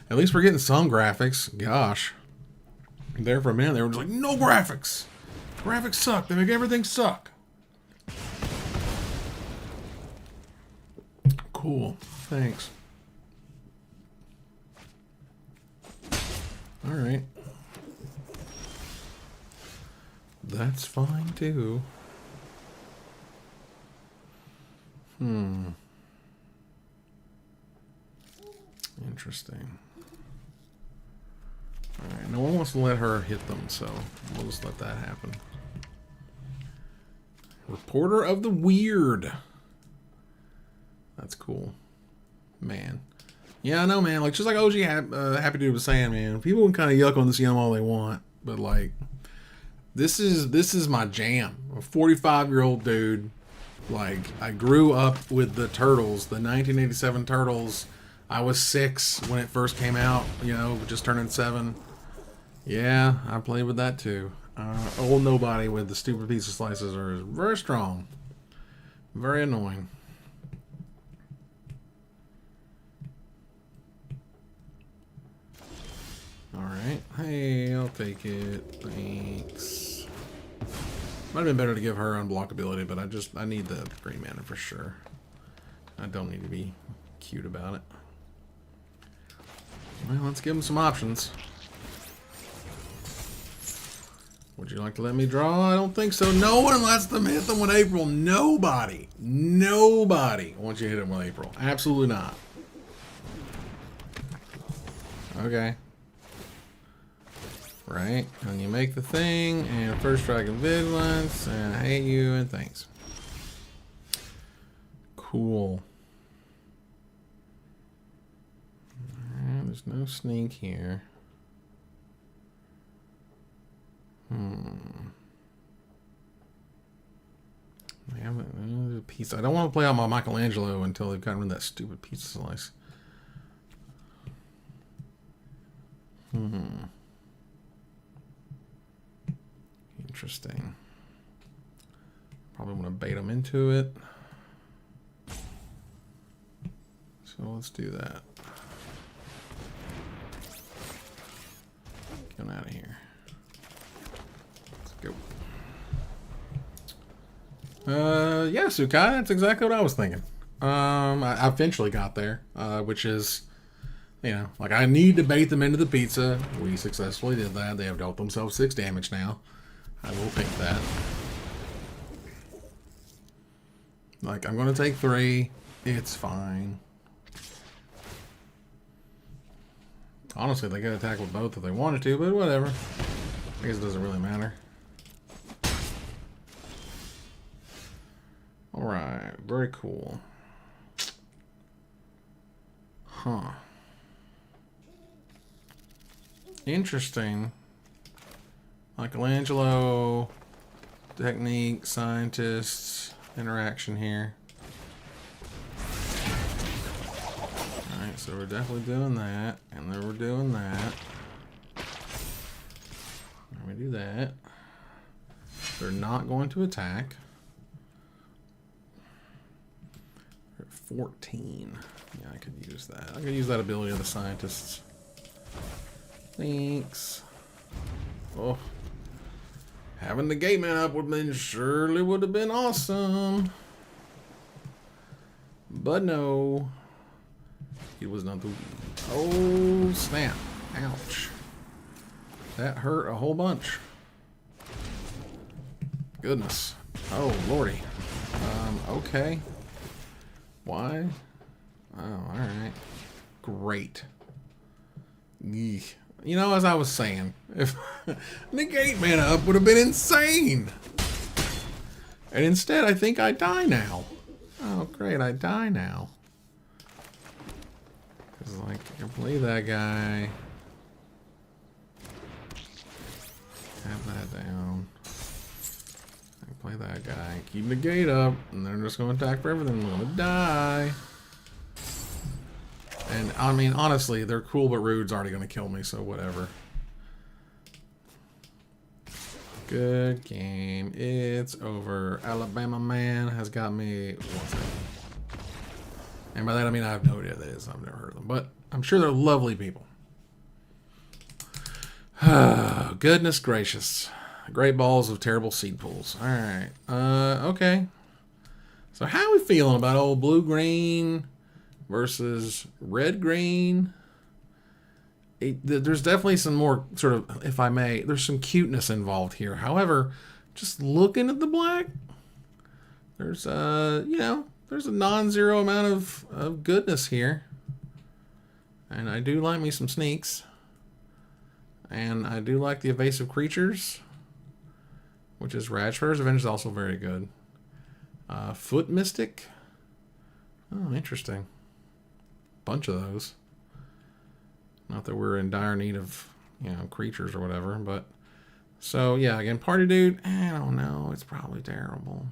Speaker 1: at least we're getting some graphics. Gosh. There for a minute, they were just like, no graphics. Graphics suck. They make everything suck. Cool. Thanks. Alright. That's fine too. Interesting. Alright, no one wants to let her hit them, so we'll just let that happen. Reporter of the Weird. That's cool. Man. Yeah, I know, man. Like, just like OG Happy Dude was saying, man, people can kind of yuck on this yum all they want, but like, this is my jam. A 45-year-old dude. Like, I grew up with the Turtles, the 1987 Turtles. I was 6 when it first came out, you know, just turning 7. Yeah, I played with that too. Old nobody with the stupid pizza slices are very strong. Very annoying. Alright. Hey, I'll take it. Thanks. Might have been better to give her unblockability, but I need the green mana for sure. I don't need to be cute about it. Well, let's give him some options. Would you like to let me draw? I don't think so. No one lets them hit them with April. Nobody. Nobody wants you to hit them with April. Absolutely not. Okay. Right. And you make the thing, and first strike and vigilance, and I hate you, and thanks. Cool. Alright, there's no sneak here. I haven't, a pizza. I don't want to play out my Michelangelo until they've gotten rid of that stupid pizza slice. Interesting. Probably want to bait them into it. So let's do that. Get out of here. Let's go. Yeah, Sukai, that's exactly what I was thinking. I eventually got there, which is, you know, like, I need to bait them into the pizza. We successfully did that. They have dealt themselves 6 damage now. I will pick that. Like, I'm going to take 3. It's fine. Honestly, they could attack with both if they wanted to, but whatever. I guess it doesn't really matter. Alright, very cool. Huh. Interesting. Michelangelo, technique, scientists, interaction here. Alright, so we're definitely doing that. And then we're doing that. Let me do that. They're not going to attack. They're at 14. Yeah, I could use that. I could use that ability of the scientists. Thanks. Oh. Having the gate man up would have been surely would have been awesome. But no. It was not the. Oh, snap. Ouch. That hurt a whole bunch. Goodness. Oh, lordy. Okay. Why? Oh, alright. Great. Eek. You know, as I was saying, if negate mana up would have been insane. And instead, I think I die now. Oh, great. I die now. Because, like, I can play that guy. Have that down. I can play that guy. Keep the gate up. And they're just going to attack for everything. I'm going to die. And, I mean, honestly, they're cool, but Rude's already going to kill me, so whatever. Good game. It's over. Alabama man has got me. And by that, I mean, I have no idea what that is. I've never heard of them. But I'm sure they're lovely people. Goodness gracious. Great balls of terrible seed pools. All right. Okay. So how are we feeling about old blue-green versus red-green? There's definitely some more sort of, if I may, there's some cuteness involved here. However, just looking at the black, there's, you know, there's a non-zero amount of goodness here. And I do like me some sneaks. And I do like the evasive creatures, which is rad. Shredder's Revenge is also very good. Foot Mystic. Oh, interesting. Bunch of those. Not that we're in dire need of, you know, creatures or whatever, but so yeah, again, Party Dude, I don't know, it's probably terrible.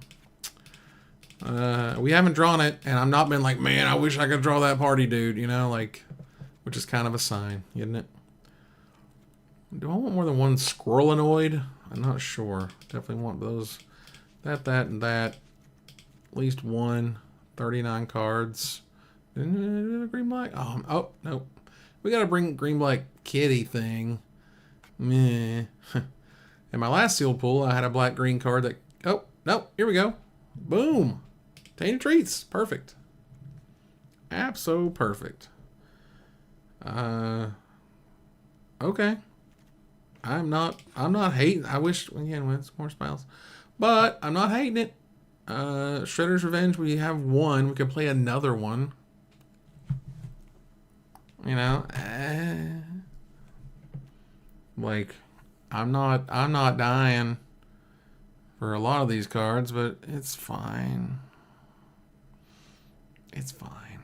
Speaker 1: We haven't drawn it, and I've not been like, man, I wish I could draw that Party Dude, you know, like, which is kind of a sign, isn't it? Do I want more than one Squirrelinoid? I'm not sure. Definitely want those, that, and that. At least one. 39 cards. Green black. Oh, no. We gotta bring green black kitty thing. Meh. In my last sealed pool, I had a black green card that. Oh no! Here we go. Boom. Tainted Treats. Perfect. Abso perfect. Okay. I'm not hating. I wish again with more smiles, but I'm not hating it. Shredder's Revenge. We have one. We can play another one. You know, like I'm not dying for a lot of these cards, but it's fine. It's fine.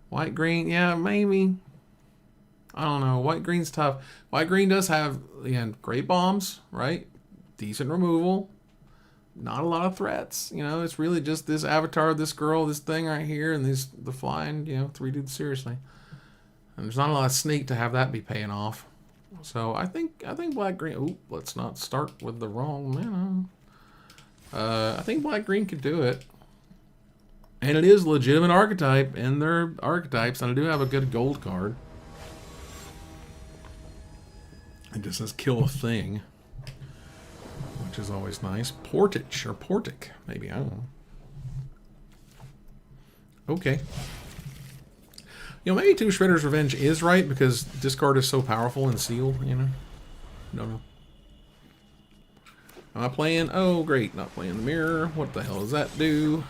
Speaker 1: White green, yeah, maybe. I don't know. White green's tough. White green does have, again, great bombs, right? Decent removal. Not a lot of threats. You know, it's really just this avatar, this girl, this thing right here, and the flying, you know, three dudes seriously. And there's not a lot of sneak to have that be paying off. So I think black green. Ooh, let's not start with the wrong mana. I think black green could do it. And it is a legitimate archetype, and they're archetypes, and I do have a good gold card. It just says kill a thing, which is always nice. Portage or Portic, maybe, I don't know. Okay. You know, maybe 2 Shredder's Revenge is right because discard is so powerful and seal, you know? Don't know. Am I playing? Oh, great. Not playing the mirror. What the hell does that do?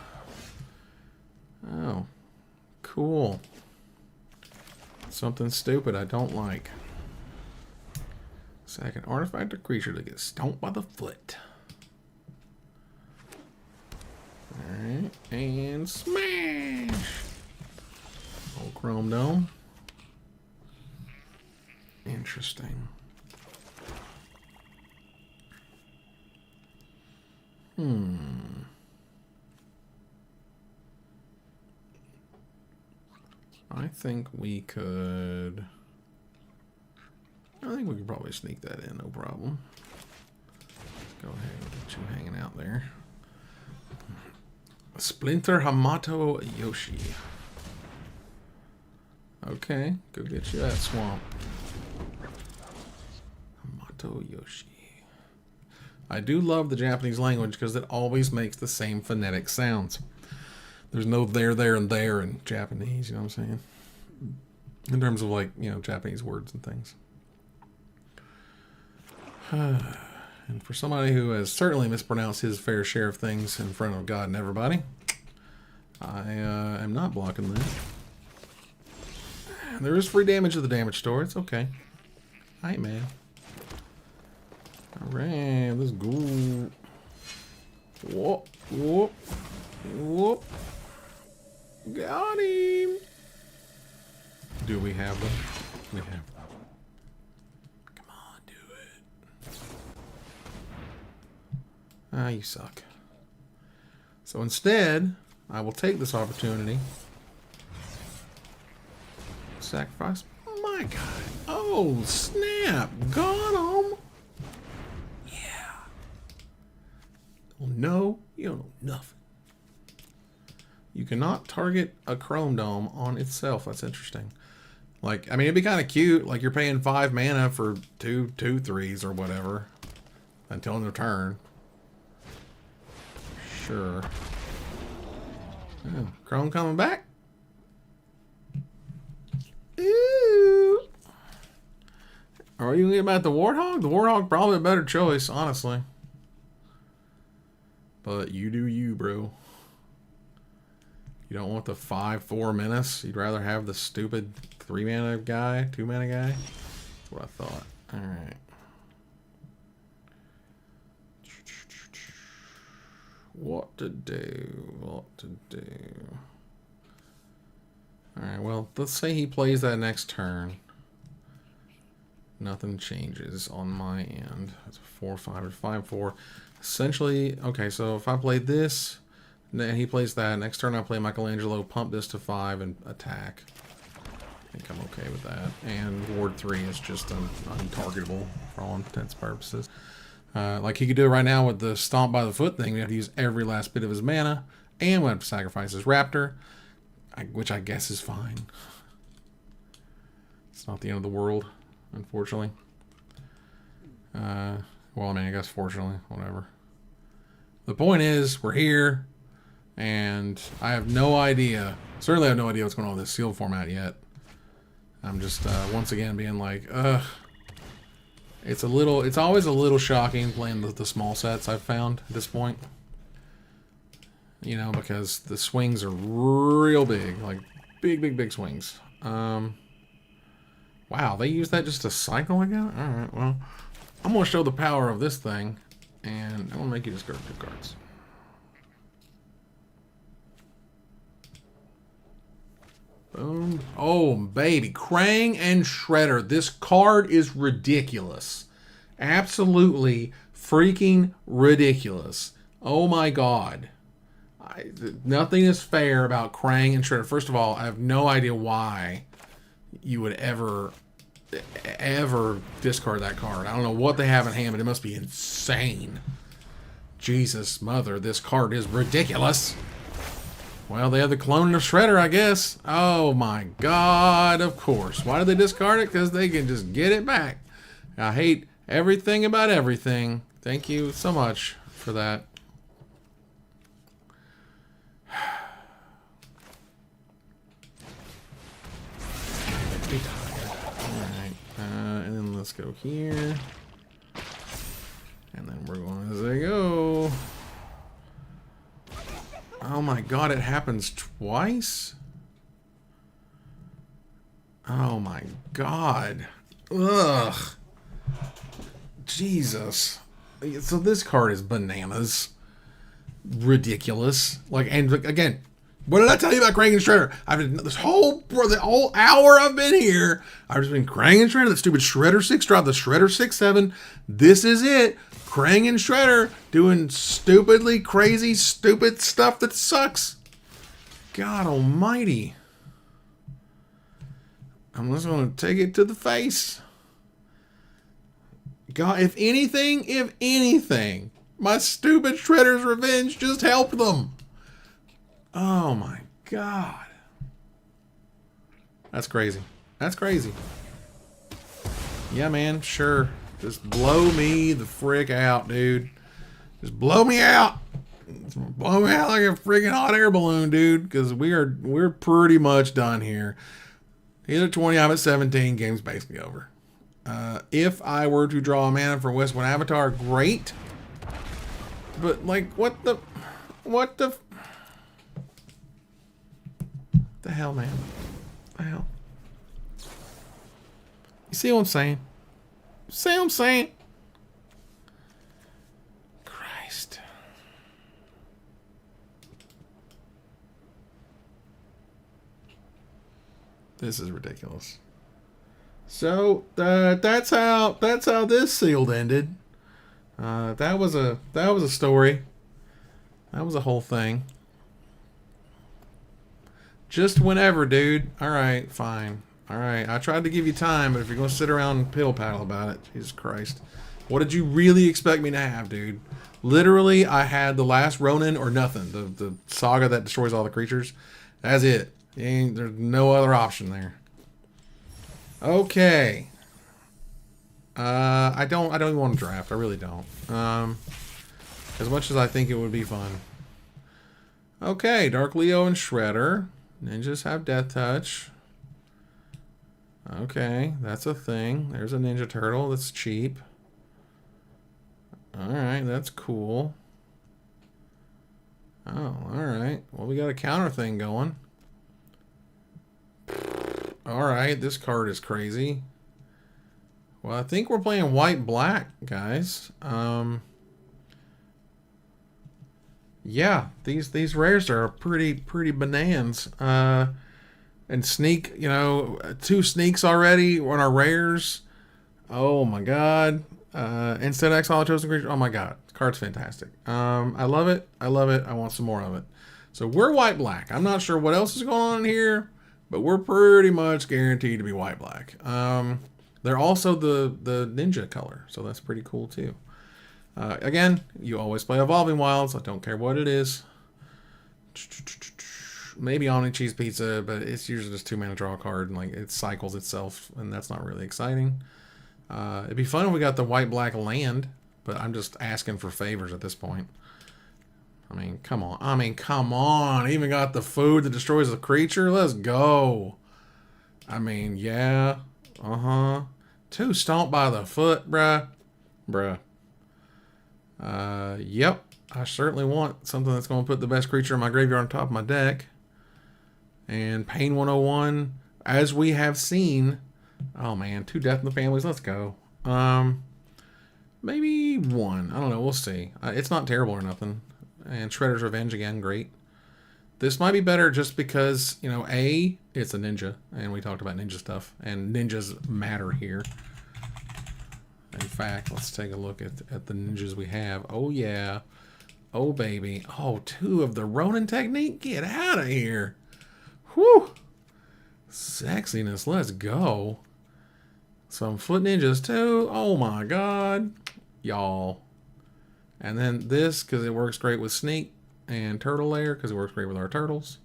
Speaker 1: Oh. Cool. Something stupid I don't like. Second artifact or creature to get stomped by the foot. Alright, and smash! Old Chrome Dome. Interesting. I think we could probably sneak that in, no problem. Let's go ahead and get you hanging out there. Splinter Hamato Yoshi. Okay, go get you that swamp. Hamato Yoshi. I do love the Japanese language because it always makes the same phonetic sounds. There's no there, and there in Japanese, you know what I'm saying? In terms of, like, you know, Japanese words and things. And for somebody who has certainly mispronounced his fair share of things in front of God and everybody, I am not blocking that. There is free damage to the damage store. It's okay. I ain't mad. Alright, let's go. Whoop, whoop, whoop. Got him. Do we have them? We have them. Come on, do it. Ah, you suck. So instead, I will take this opportunity. Sacrifice. Oh my god. Oh, snap. Got him. Yeah. Oh, no, you don't know nothing. You cannot target a Chrome Dome on itself. That's interesting. Like, I mean, it'd be kind of cute. Like, you're paying 5 mana for 2/3s or whatever until end of turn. Sure. Oh, Chrome coming back. Ooh. Are you gonna get back the Warthog? The Warthog probably a better choice, honestly. But you do you, bro. You don't want the 5/4 menace. You'd rather have the stupid 3 mana guy, 2 mana guy. That's what I thought. All right. What to do? What to do? All right. Well, let's say he plays that next turn. Nothing changes on my end. That's a 4/5 or 5/4. Essentially, okay. So if I play this. Then he plays that. Next turn I play Michelangelo, pump this to 5 and attack. I think I'm okay with that. And Ward 3 is just untargetable for all intents and purposes. Like he could do it right now with the Stomp by the Foot thing. We have to use every last bit of his mana. And we have to sacrifice his Raptor. Which I guess is fine. It's not the end of the world, unfortunately. Well, I mean, I guess fortunately, whatever. The point is, we're here. And I have no idea, certainly have no idea what's going on with this sealed format yet. I'm just, once again, being like, it's always a little shocking playing the small sets I've found at this point. You know, because the swings are real big, like big swings. Wow, they use that just to cycle again? Alright, well, I'm going to show the power of this thing, and I'm going to make you discard 2 cards. Boom. Oh, baby. Krang and Shredder. This card is ridiculous. Absolutely freaking ridiculous. Oh my god. Nothing is fair about Krang and Shredder. First of all, I have no idea why you would ever discard that card. I don't know what they have in hand, but it must be insane. Jesus, mother. This card is ridiculous. Well, they have the clone of Shredder, I guess. Oh my god, of course. Why did they discard it? Because they can just get it back. I hate everything about everything. Thank you so much for that. Alright, and then let's go here. And then we're going as they go. Oh my god, it happens twice? Oh my God. Ugh. Jesus. So this card is bananas. Ridiculous. Like, and again, what did I tell you about Krang and Shredder? I've been the whole hour I've been here. I've just been Krang and Shredder. That stupid Shredder 6 drop, the Shredder 6/7. This is it. Krang and Shredder doing stupidly crazy, stupid stuff that sucks. God almighty. I'm just going to take it to the face. God, if anything, my stupid Shredder's Revenge just helped them. Oh my God. That's crazy. That's crazy. Yeah, man, sure. Just blow me the frick out, dude. Just blow me out. Blow me out like a freaking hot air balloon, dude. Because we're pretty much done here. Either 20, I'm at 17. Game's basically over. If I were to draw a mana for Westwind Avatar, great. But like, what the hell, man? What the hell? You see what I'm saying? See what I'm saying? Christ. This is ridiculous. So that's how this sealed ended. That was a story. That was a whole thing. Just whenever, dude. All right, fine. All right, I tried to give you time, but if you're gonna sit around and piddle paddle about it, Jesus Christ, what did you really expect me to have, dude? Literally, I had the last Ronin or nothing. The saga that destroys all the creatures. That's it. There's no other option there. Okay. I don't even want to draft. I really don't. As much as I think it would be fun. Okay, Dark Leo and Shredder. Ninjas have Death Touch. Okay, that's a thing. There's a Ninja Turtle that's cheap. Alright, that's cool. Oh, alright. Well, we got a counter thing going. Alright, this card is crazy. Well, I think we're playing white-black, guys. Yeah, these rares are pretty bananas. And sneak, you know, 2 sneaks already on our rares. Oh my God. Instead exile chosen creature. Oh my God. The card's fantastic. I love it. I love it. I want some more of it. So we're white-black. I'm not sure what else is going on here, but we're pretty much guaranteed to be white-black. They're also the ninja color, so that's pretty cool too. Again, you always play Evolving Wilds. I don't care what it is. Maybe Omni Cheese Pizza, but it's usually just 2 mana draw card, and like it cycles itself, and that's not really exciting. It'd be fun if we got the white-black land, but I'm just asking for favors at this point. I mean, come on. I mean, come on. Even got the food that destroys the creature. Let's go. I mean, yeah. 2 stomp by the foot, bruh. Yep. I certainly want something that's going to put the best creature in my graveyard on top of my deck. And Pain 101, as we have seen. Oh, man. 2 Death in the Families. Let's go. Maybe 1. I don't know. We'll see. It's not terrible or nothing. And Shredder's Revenge, again, great. This might be better just because, you know, A, it's a ninja. And we talked about ninja stuff. And ninjas matter here. In fact, let's take a look at the ninjas we have. Oh, yeah. Oh, baby. Oh, 2 of the Ronin technique? Get out of here. Whew. Sexiness. Let's go. Some foot ninjas, too. Oh, my God. Y'all. And then this, because it works great with Sneak. And Turtle Lair, because it works great with our turtles.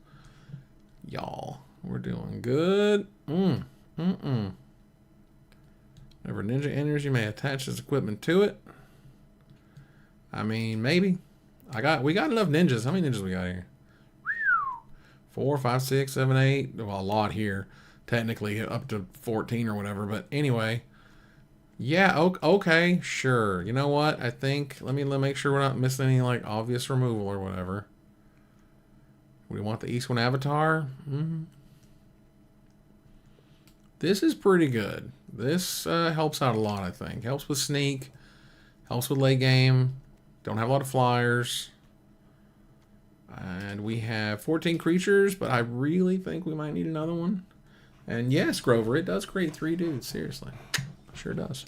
Speaker 1: Y'all. We're doing good. Whenever ninja enters, you may attach this equipment to it. I mean, maybe. We got enough ninjas. How many ninjas we got here? 4, 5, 6, 7, 8. Well, a lot here. Technically up to 14 or whatever. But anyway. Yeah, okay, sure. You know what? I think, let me make sure we're not missing any like obvious removal or whatever. We want the Eastwind Avatar. This is pretty good. This helps out a lot, I think. Helps with sneak. Helps with late game. Don't have a lot of flyers. And we have 14 creatures, but I really think we might need another one. And yes, Grover, it does create 3 dudes. Seriously. Sure does.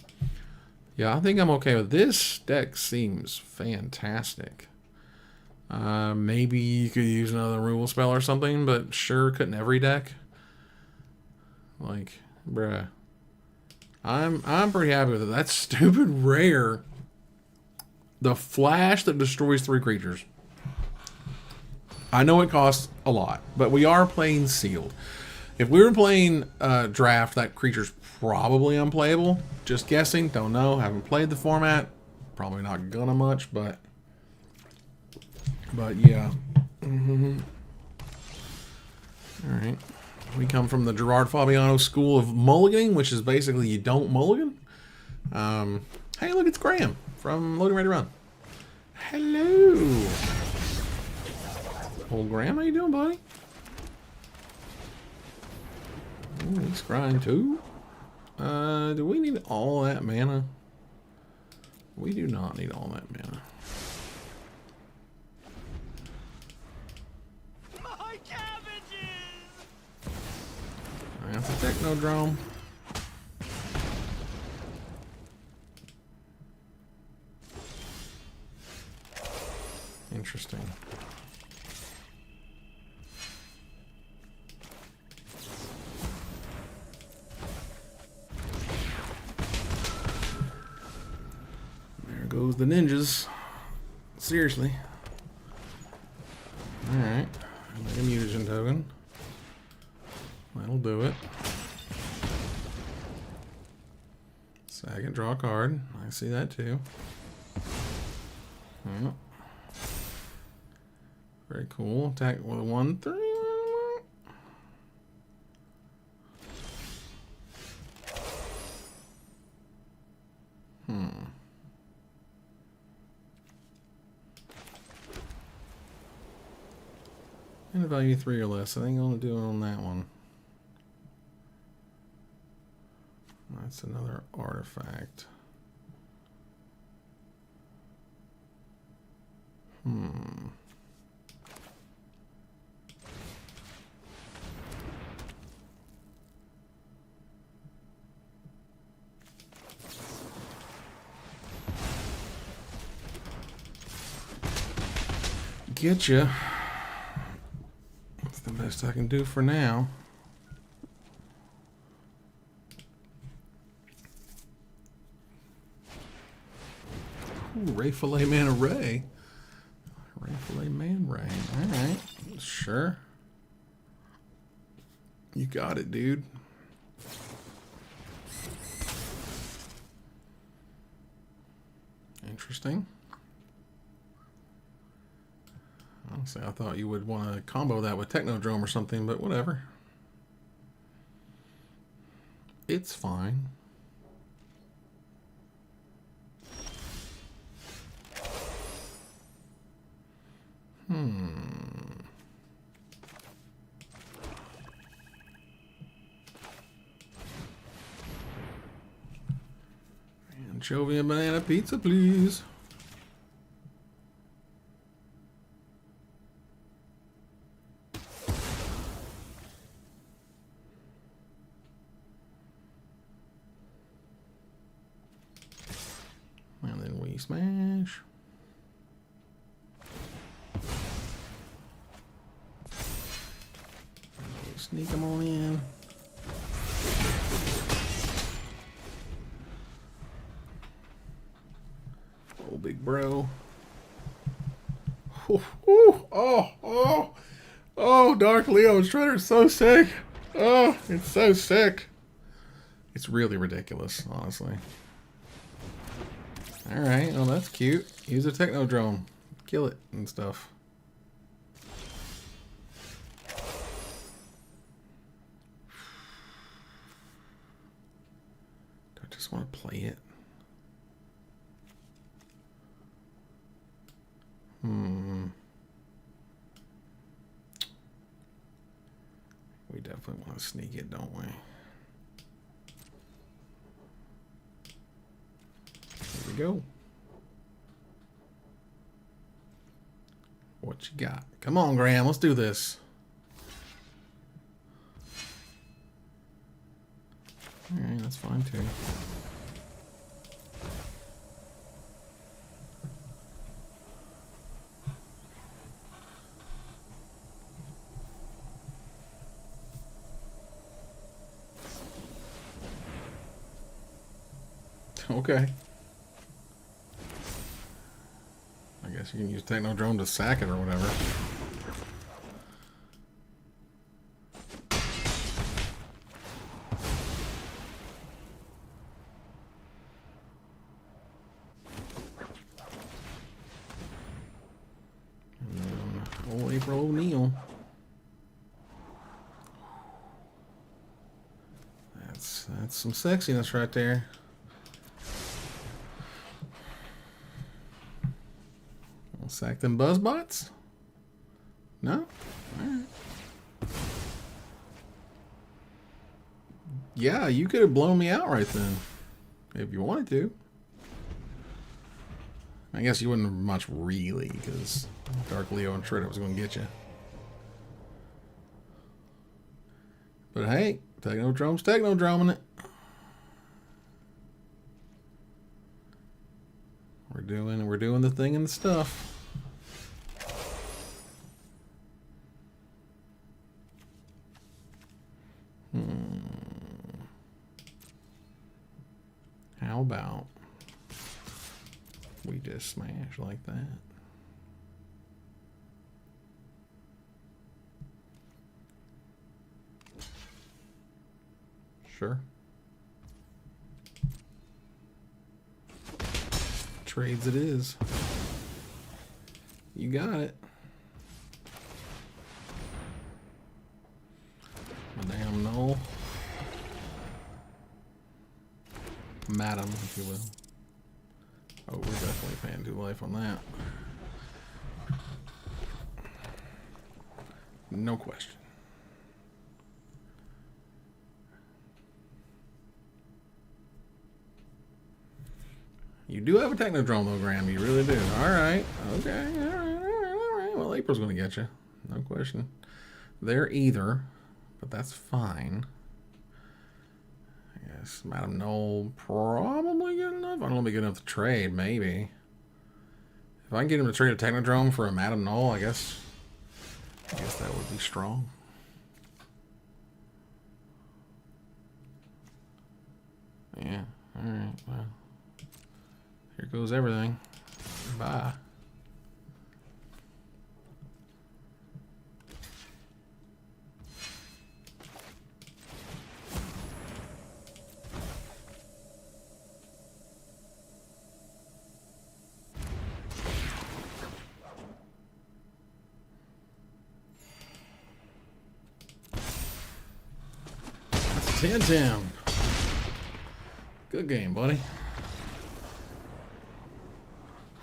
Speaker 1: Yeah, I think I'm okay with this. Deck seems fantastic. Maybe you could use another removal spell or something, but sure, couldn't every deck? Like, bruh. I'm pretty happy with it. That's stupid rare. The flash that destroys 3 creatures. I know it costs a lot, but we are playing sealed. If we were playing draft, that creature's probably unplayable. Just guessing, don't know. Haven't played the format. Probably not gonna much, but yeah. All right. We come from the Gerard Fabiano school of mulliganing, which is basically you don't mulligan. Hey, look, it's Graham from Loading Ready to Run. Hello. Old Graham, how you doing, buddy? Ooh, he's crying too. Do we need all that mana? We do not need all that mana. My cabbages! That's a Technodrome. Interesting. Goes the ninjas. Seriously. Alright. Make a mutagen token. That'll do it. Second, draw a card. I see that too. Yep. Very cool. Attack with a 1/3. And a value 3 or less. I think I'm going to do it on that one. That's another artifact. Getcha. That's the best I can do for now. Ooh, Ray Filet Man Array. Ray Filet Man Ray. Alright. Sure. You got it, dude. Interesting. Honestly, I thought you would want to combo that with Technodrome or something, but whatever. It's fine. Anchovy and banana pizza, please. And then we smash. Sneak them on in. Oh, big bro. Oh, Dark Leo's Shredder is so sick. Oh, it's so sick. It's really ridiculous, honestly. Alright, well that's cute. Use a Technodrome. Kill it and stuff. Do I just want to play it? We definitely want to sneak it, don't we? go. What you got? Come on, Graham. Let's do this. Alright, that's fine too. Okay. I guess you can use Technodrome to sack it or whatever. Old April O'Neil. That's some sexiness right there. We'll sack them buzzbots? No? Alright. Yeah, you could have blown me out right then. If you wanted to. I guess you wouldn't much really, because Dark Leo and Shredder was going to get you. But hey, Technodrome's Technodroming it. We're doing the thing and the stuff. How about we just smash like that? Sure. Trades it is. You got it. Madame Null. Madam, if you will. Oh, we're definitely paying 2 life on that. No question. You do have a Technodrome though, Graham. You really do. Alright. Okay. Alright. Well, April's going to get you. No question. There either. But that's fine. I guess Madam Null probably good enough. I don't know if it'll be good enough to trade, maybe. If I can get him to trade a Technodrome for a Madam Null, I guess that would be strong. Yeah. Alright. Well. Here goes everything. Bye. That's 10-10. Good game, buddy.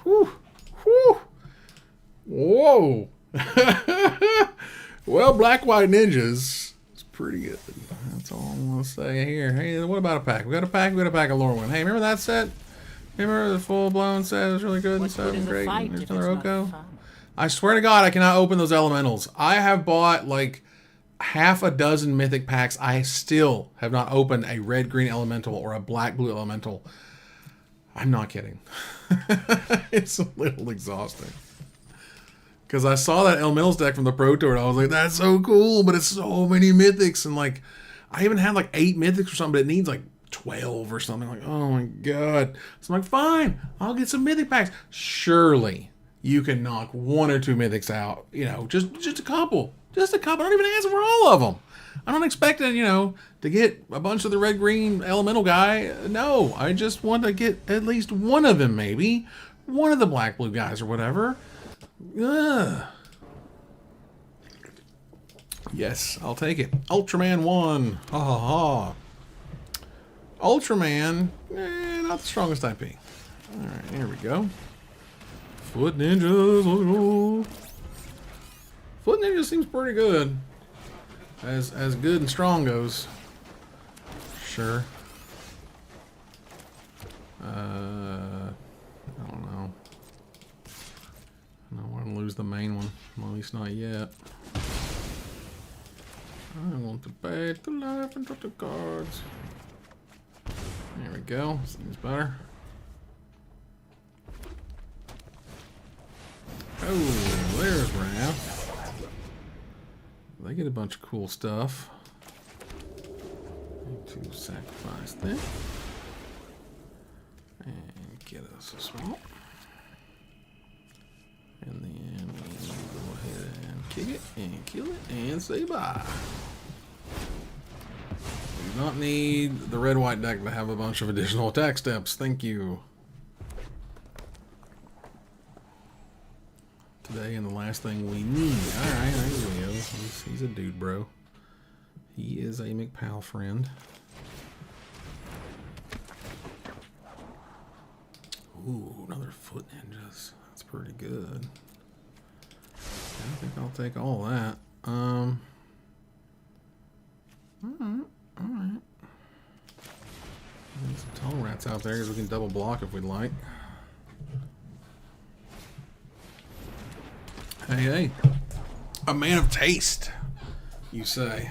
Speaker 1: Whew. Whew. Whoa. Well, Black White Ninjas is pretty good. That's all I'm going to say here. Hey, what about a pack? We got a pack of Lorwyn. Hey, remember that set? Remember the full-blown set? It was really good and stuff and great. And there's another Oko. I swear to God, I cannot open those elementals. I have bought like half a dozen mythic packs. I still have not opened a red-green elemental or a black-blue elemental. I'm not kidding. It's a little exhausting. Because I saw that elementals deck from the Pro Tour and I was like, that's so cool, but it's so many mythics. And like, I even had like 8 mythics or something, but it needs like 12 or something. Like, oh my God. So I'm like, fine, I'll get some mythic packs. Surely you can knock 1 or 2 mythics out. You know, just a couple. Just a couple. I don't even ask for all of them. I don't expect it, you know, to get a bunch of the red-green elemental guy. No, I just want to get at least one of them, maybe. One of the black-blue guys or whatever. Ugh. Yes, I'll take it. Ultraman 1. Ha ha ha. Ultraman, not the strongest IP. Alright, here we go. Foot Ninjas. Oh. Foot Ninja seems pretty good. As good and strong goes. Sure. lose the main one. Well, at least not yet. I want to pay the life and drop the cards. There we go. Seems better. Oh, there's Wrath. They get a bunch of cool stuff. Need to sacrifice that. And get us a swamp. And then we go ahead and kick it and kill it and say bye. We do not need the red-white deck to have a bunch of additional attack steps. Thank you. Today and the last thing we need. Alright, there he is. He's a dude, bro. He is a McPal friend. Ooh, another foot ninjas. That's pretty good. I think I'll take all that. Alright. There's some tunnel rats out there because we can double block if we'd like. Hey, hey. A man of taste, you say.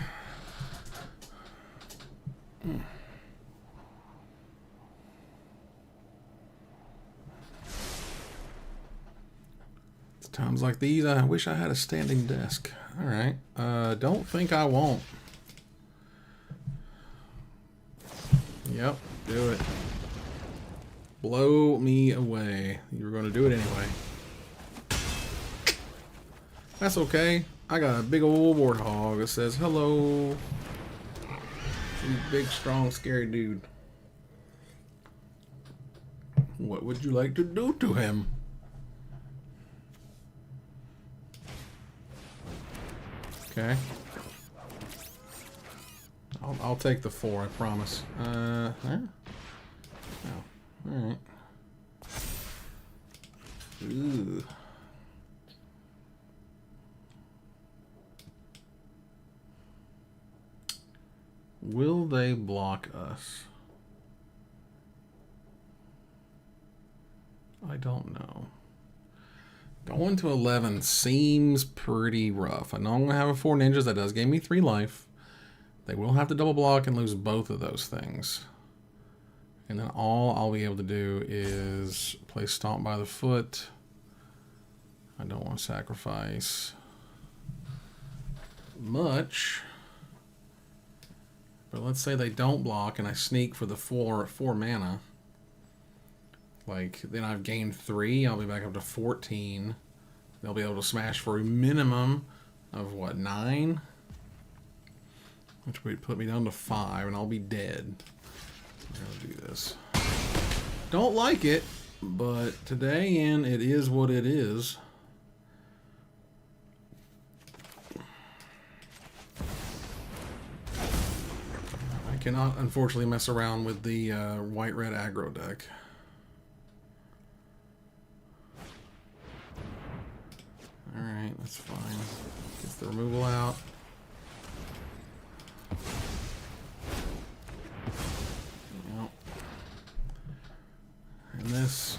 Speaker 1: It's times like these, I wish I had a standing desk. Alright. Don't think I won't. Yep, do it. Blow me away. You were going to do it anyway. That's okay. I got a big old warthog that says hello. You big, strong, scary dude. What would you like to do to him? Okay. I'll take the 4, I promise. There? Oh, alright. Ooh. Will they block us? I don't know. Going to 11 seems pretty rough. I know I'm going to have a 4 ninjas. That does give me 3 life. They will have to double block and lose both of those things. And then all I'll be able to do is play Stomp by the Foot. I don't want to sacrifice much. But let's say they don't block and I sneak for the 4 mana. Like, then I've gained 3. I'll be back up to 14. They'll be able to smash for a minimum of, what, 9? Which would put me down to 5, and I'll be dead. I'm gonna do this. Don't like it, but today in it is what it is. I cannot, unfortunately, mess around with the white-red aggro deck. Alright, that's fine. Gets the removal out. Yep. And this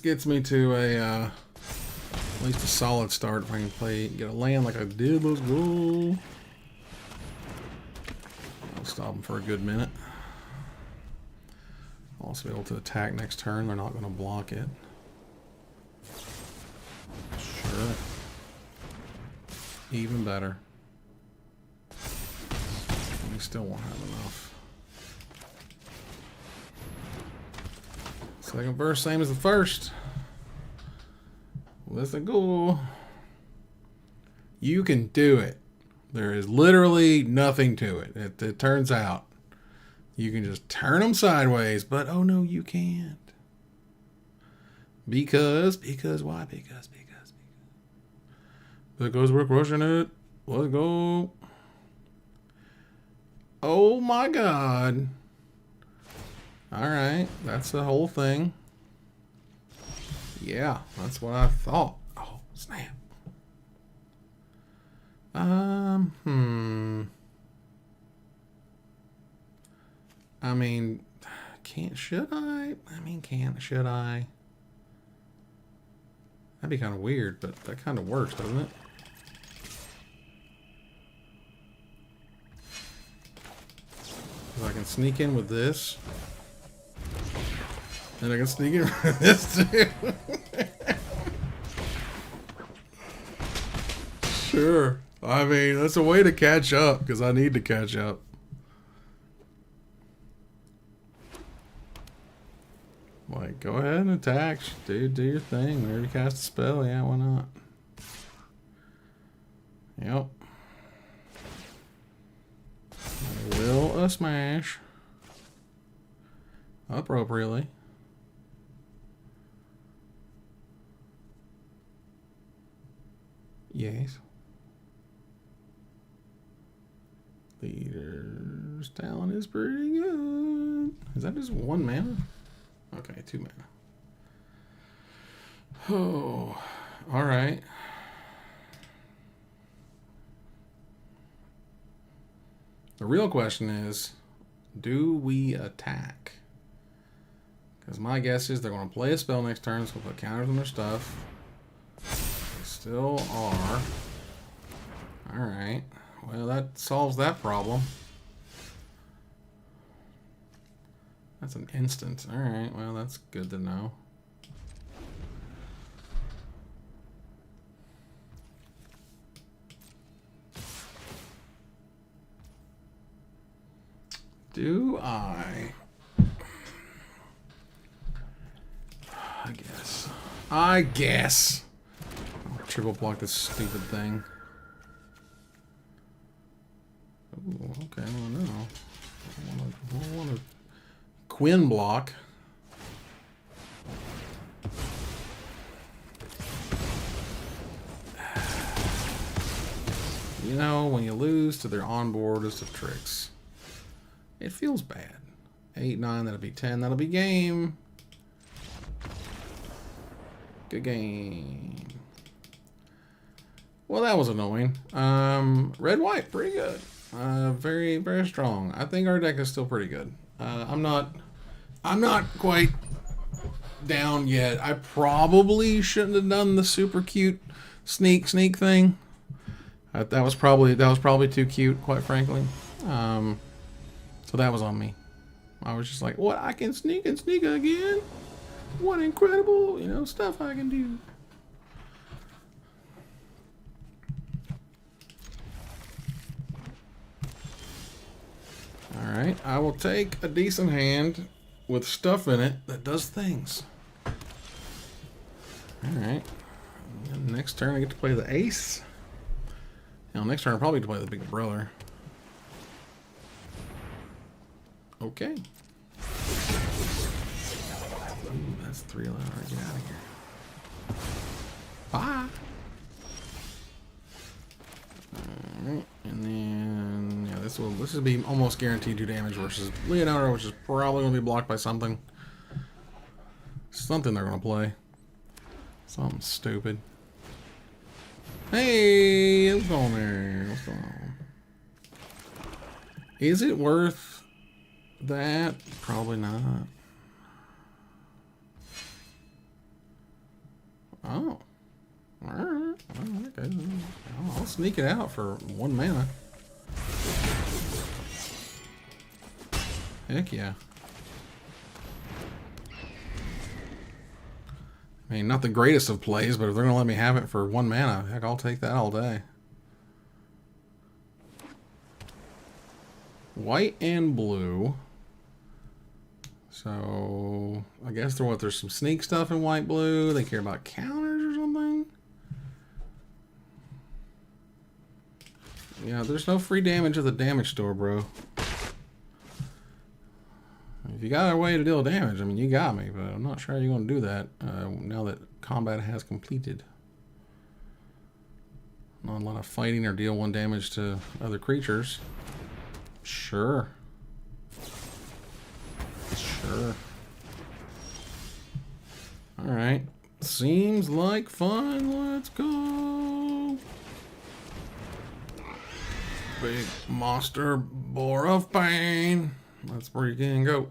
Speaker 1: gets me to a at least a solid start if I can get a land like I did. Let's go. I'll stop them for a good minute. I'll also be able to attack next turn. They're not going to block it. Sure. Even better. We still won't have enough. Second verse, same as the first. Let's go. You can do it. There is literally nothing to it. It turns out. You can just turn them sideways, but oh no, you can't. Because why? Because we're crushing it. Let's go. Oh my god. Alright, that's the whole thing. Yeah, that's what I thought. Oh, snap. I mean, should I? Should I? That'd be kind of weird, but that kind of works, doesn't it? So I can sneak in with this. And I can sneak in with this too. Sure. I mean, that's a way to catch up, because I need to catch up. Like, go ahead and attack. Dude, do your thing. We already cast a spell. Yeah, why not? Yep. Will a smash. Appropriately. Yes. Leader's talent is pretty good. Is that just 1 mana? Okay, 2 mana. Oh, all right. The real question is, do we attack? Because my guess is they're going to play a spell next turn, so we'll put counters on their stuff. They still are. All right. Well, that solves that problem. That's an instant. All right. Well, that's good to know. Do I guess. I'll triple block this stupid thing. Ooh, okay, well, no. I want to Quinn block. You know, when you lose to their onboardest of tricks, it feels bad. 8, 9, that'll be 10, that'll be game. Good game. Well, that was annoying. Red, white, pretty good. Very, very strong. I think our deck is still pretty good. I'm not quite down yet. I probably shouldn't have done the super cute sneak thing. That was probably too cute, quite frankly. So that was on me. I was just like, what? I can sneak and sneak again? What incredible, stuff I can do. Alright, I will take a decent hand with stuff in it that does things. Alright. Next turn I get to play the ace. Next turn I'll probably get to play the big brother. Okay. Ooh, that's 3 allowed. Alright, get out of here. Bye! Alright, and then yeah, this will be almost guaranteed 2 damage versus Leonardo, which is probably gonna be blocked by something. Something they're gonna play. Something stupid. Hey, what's going on there? What's going on? Is it worth that? Probably not. Oh. Alright. Okay. I'll sneak it out for 1 mana. Heck yeah. I mean, not the greatest of plays, but if they're going to let me have it for 1 mana, heck, I'll take that all day. White and blue. So, I guess there's some sneak stuff in white blue. They care about counters or something. Yeah, there's no free damage at the damage store, bro. If you got a way to deal damage, I mean, you got me, but I'm not sure how you're going to do that now that combat has completed. Not a lot of fighting or deal 1 damage to other creatures. Sure. Sure. Alright. Seems like fun. Let's go. Big monster bore of pain. Let's freaking go.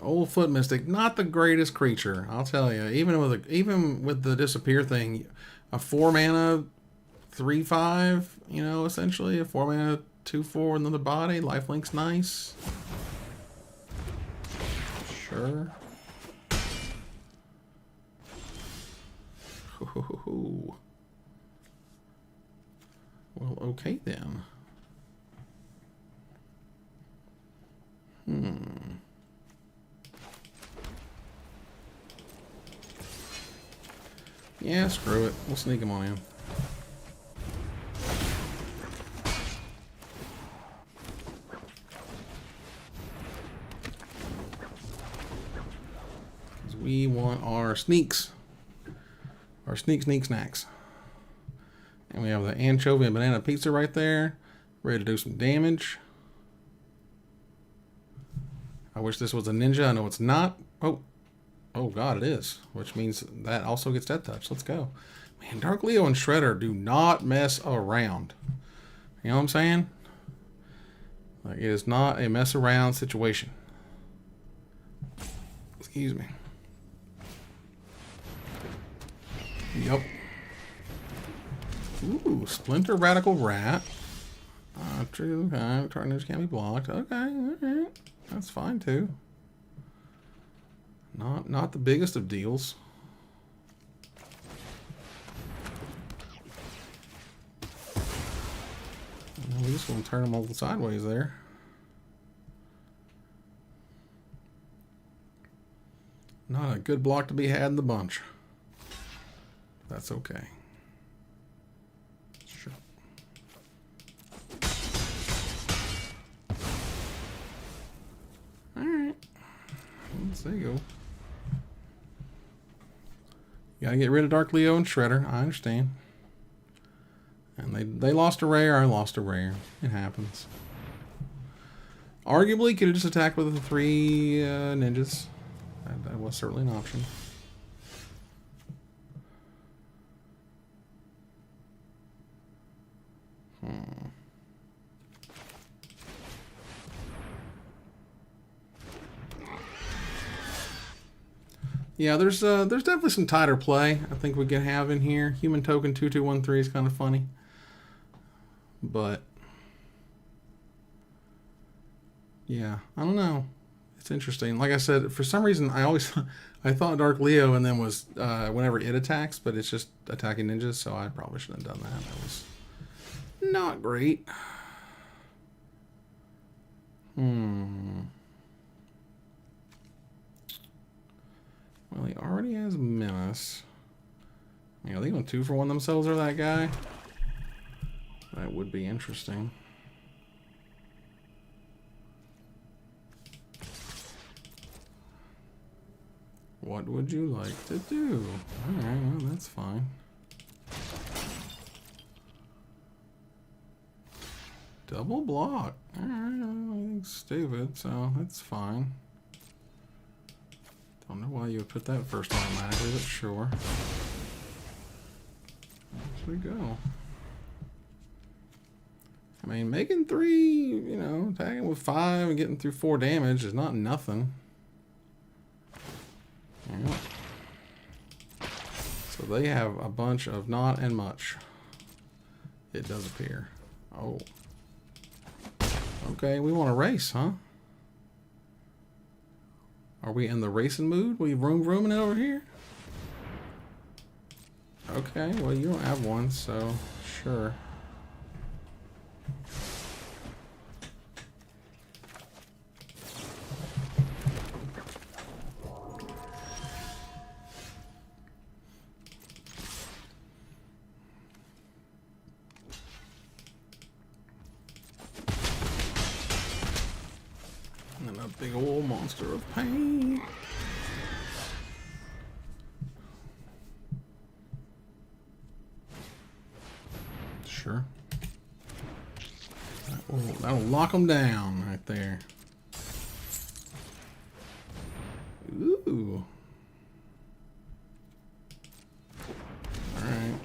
Speaker 1: Old Foot Mystic, not the greatest creature, I'll tell you. Even with the disappear thing, a 4-mana 3/5, you know, essentially a 4-mana 2/4 another body. Lifelink's nice. Sure. Well, okay then. Yeah, screw it. We'll sneak him on in. Because we want our sneaks. Our sneak snacks. And we have the anchovy and banana pizza right there. Ready to do some damage. I wish this was a ninja. I know it's not. Oh god, it is. Which means that also gets death touch. Let's go. Man, Dark Leo and Shredder do not mess around. You know what I'm saying? Like, it is not a mess around situation. Excuse me. Yep. Ooh, Splinter Radical Rat. True. Okay. Tarnished can't be blocked. Okay, alright. That's fine too. Not the biggest of deals. We just want to turn them all sideways there. Not a good block to be had in the bunch. That's okay. Sure. Alright. There you go. You gotta get rid of Dark Leo and Shredder. I understand. And they lost a rare. I lost a rare. It happens. Arguably, could have just attacked with the 3 ninjas. That was certainly an option. Yeah, there's definitely some tighter play I think we can have in here. Human Token 2213 is kind of funny, but yeah, I don't know. It's interesting. Like I said, for some reason I thought Dark Leo and then was whenever it attacks, but it's just attacking ninjas, so I probably shouldn't have done that. That was not great. Well, he already has Menace. Yeah, are they going 2-for-1 themselves or that guy? That would be interesting. What would you like to do? Alright, well, that's fine. Double block. Alright, I think stupid, so that's fine. Don't know why you would put that first automatically, but sure. There we go. I mean, making 3, you know, attacking with 5 and getting through 4 damage is not nothing. Yeah. So they have a bunch of not and much. It does appear. Oh. Okay, we want to race, huh? Are we in the racing mood? We rooming it over here? Okay, well you don't have one, so sure. And a big old monster of pain. Sure. That'll lock them down right there. Ooh. Alright.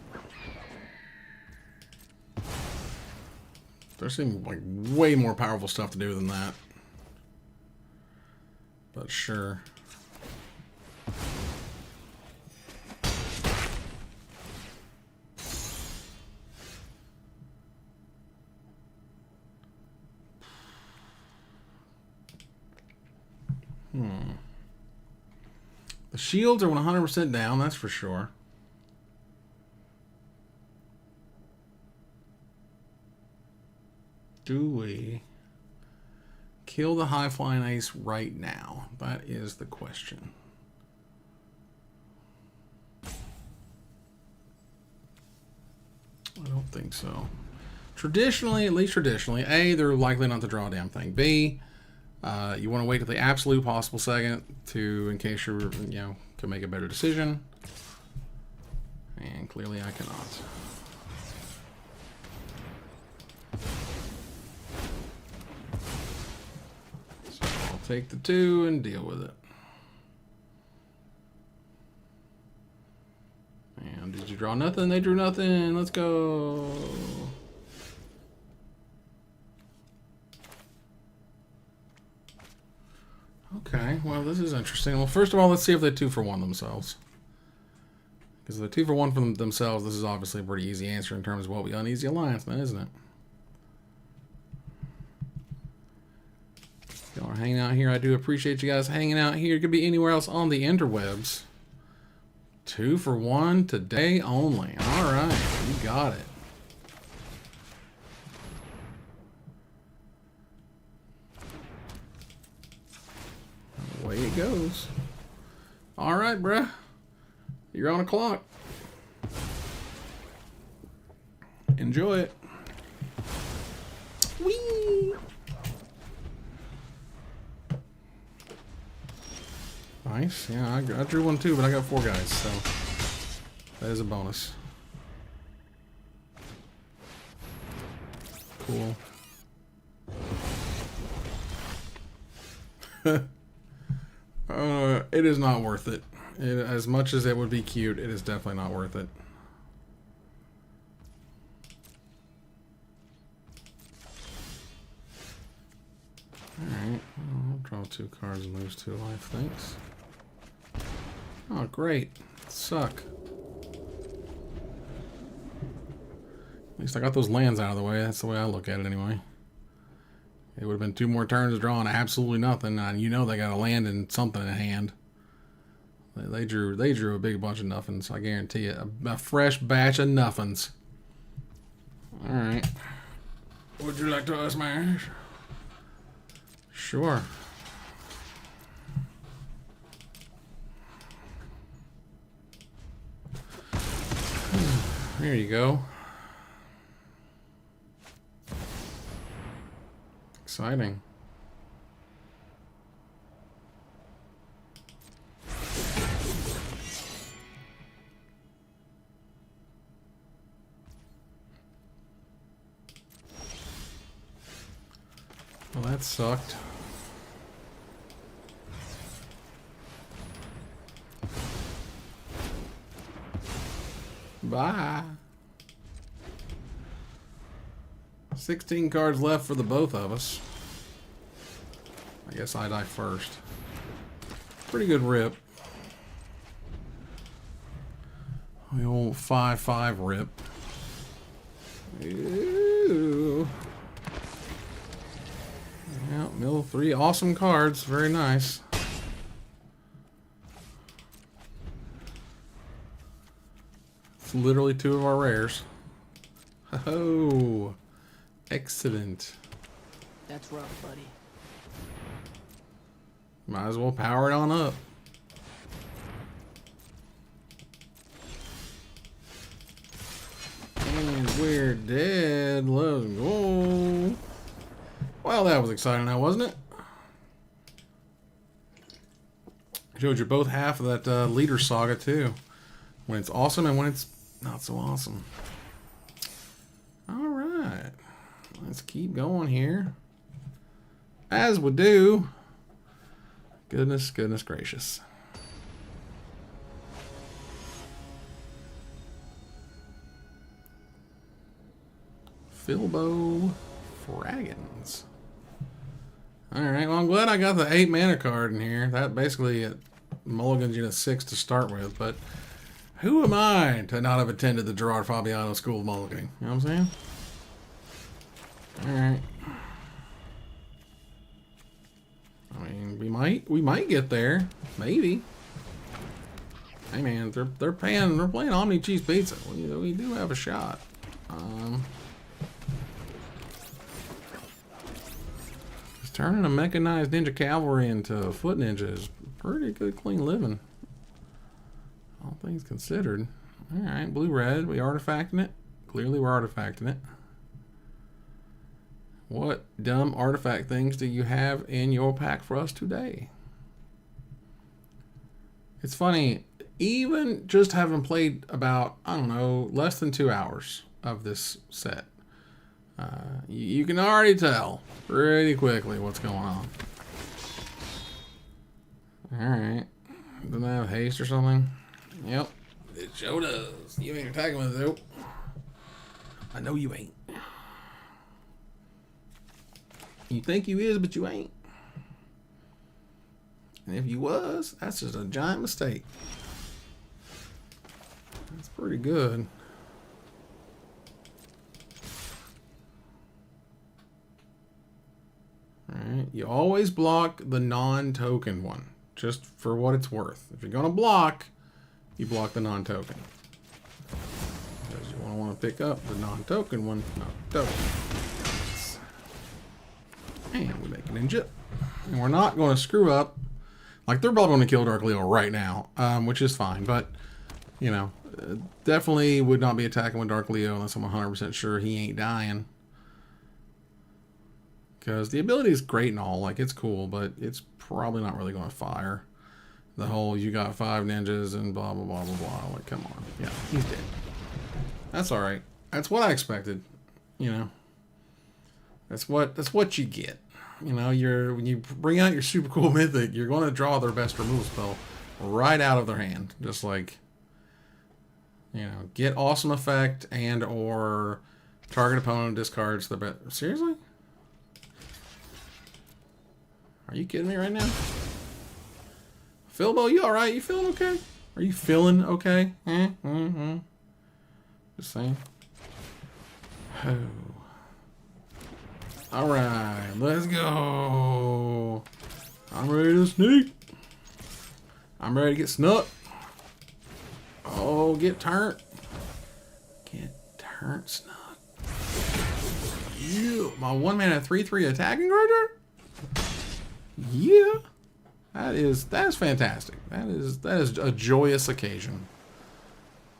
Speaker 1: There seems like way more powerful stuff to do than that. but sure. The shields are 100% down, that's for sure. Do we kill the high-flying ace right now? That is the question. I don't think so. Traditionally, at least traditionally, A, they're likely not to draw a damn thing. B, you want to wait till the absolute possible second to, in case you're, can make a better decision. And clearly I cannot. So I'll take the 2 and deal with it. And did you draw nothing? They drew nothing. Let's go. Okay, well, this is interesting. Well, first of all, let's see if they 2-for-1 themselves. Because if they're 2-for-1 for themselves, this is obviously a pretty easy answer in terms of what we uneasy alliance, then, isn't it? Y'all are hanging out here. I do appreciate you guys hanging out here. It could be anywhere else on the interwebs. 2-for-1 today only. All right, you got it. Away it goes. All right, bruh. You're on a clock. Enjoy it. Whee! Nice. Yeah, I drew one too, but I got 4 guys, so that is a bonus. Cool. It is not worth it. As much as it would be cute, it is definitely not worth it. Alright, I'll draw 2 cards and lose 2 life, thanks. Oh, great. Suck. At least I got those lands out of the way. That's the way I look at it anyway. It would have been 2 more turns drawing absolutely nothing, and you know they got a land and something in hand. They drew a big bunch of nothings, I guarantee it. A fresh batch of nothings. Alright. Would you like to smash? Sure. There you go. Exciting. Well, that sucked. Bye. 16 cards left for the both of us. I guess I die first. Pretty good rip. The old 5-5 rip. Ooh. Yeah, mill 3 awesome cards. Very nice. It's literally 2 of our rares. Oh, excellent.
Speaker 2: That's rough, buddy.
Speaker 1: Might as well power it on up. And we're dead. Let's go. Well, that was exciting now, wasn't it? Showed you both half of that leader saga, too. When it's awesome and when it's not so awesome. Alright. Let's keep going here. As we do. Goodness, goodness gracious. Filbo Fragons. Alright, well I'm glad I got the 8 mana card in here. That basically mulligans you to 6 to start with, but who am I to not have attended the Gerard Fabiano School of Mulliganing? You know what I'm saying? Alright. I mean, we might get there. Maybe. Hey man, they're playing Omni Cheese Pizza. We do have a shot. Just turning a mechanized ninja cavalry into foot ninja is pretty good, clean living. All things considered. Alright, blue-red, we artifacting it. Clearly we're artifacting it. What dumb artifact things do you have in your pack for us today? It's funny, even just having played about, I don't know, less than 2 hours of this set, you can already tell pretty quickly what's going on. Alright. Doesn't that have haste or something? Yep. It sure does. You ain't attacking with it, though. I know you ain't. You think you is, but you ain't. And if you was, that's just a giant mistake. That's pretty good. Alright, you always block the non-token one, just for what it's worth. If you're gonna block, you block the non-token. Because you want to pick up the non-token one, not the token. And we make a ninja. And we're not going to screw up. Like, they're probably going to kill Dark Leo right now, which is fine. But, you know, definitely would not be attacking with Dark Leo unless I'm 100% sure he ain't dying. Because the ability is great and all. Like, it's cool, but it's probably not really going to fire. The whole, you got 5 ninjas and blah, blah, blah, blah, blah. Like, come on. Yeah, he's dead. That's alright. That's what I expected. You know. That's what you get. You know, when you bring out your super cool mythic, you're going to draw their best removal spell right out of their hand. Just like, you know, get awesome effect and or target opponent discards the best. Seriously? Are you kidding me right now? Philbo, you alright? You feeling okay? Are you feeling okay? Just saying. Oh. Alright, let's go. I'm ready to sneak. I'm ready to get snuck. Oh, get turned. Get turned, snuck. Yeah, my 1-mana 3/3 attacking creature? Yeah. That is fantastic. That is a joyous occasion.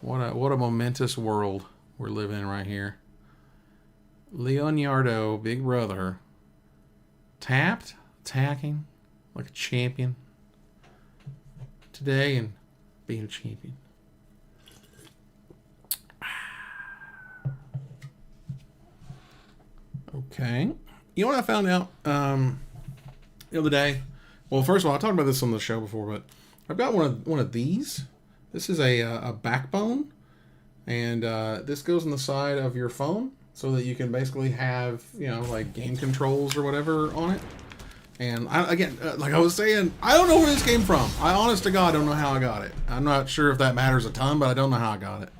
Speaker 1: What a momentous world we're living in right here. Leonardo, big brother, tapped, attacking like a champion today and being a champion. Okay. You know what I found out the other day? Well, first of all, I talked about this on the show before, but I've got one of these. This is a backbone, and this goes on the side of your phone so that you can basically have, you know, like game controls or whatever on it. And like I was saying, I don't know where this came from. I honest to God don't know how I got it. I'm not sure if that matters a ton, but I don't know how I got it.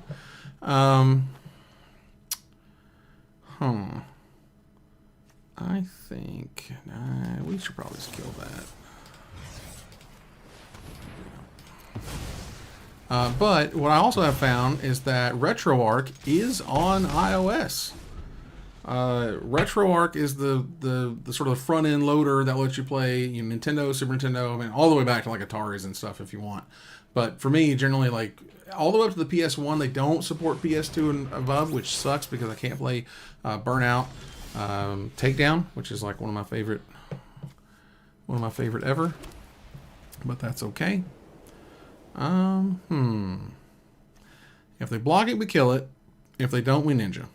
Speaker 1: I think we should probably just kill that. But what I also have found is that RetroArch is on iOS. RetroArch is the sort of front end loader that lets you play, you know, Nintendo, Super Nintendo, I mean, all the way back to like Ataris and stuff if you want. But for me, generally, like all the way up to the PS1, they don't support PS2 and above, which sucks because I can't play Burnout, Takedown, which is like one of my favorite ever. But that's okay. If they block it, we kill it. If they don't, we ninja.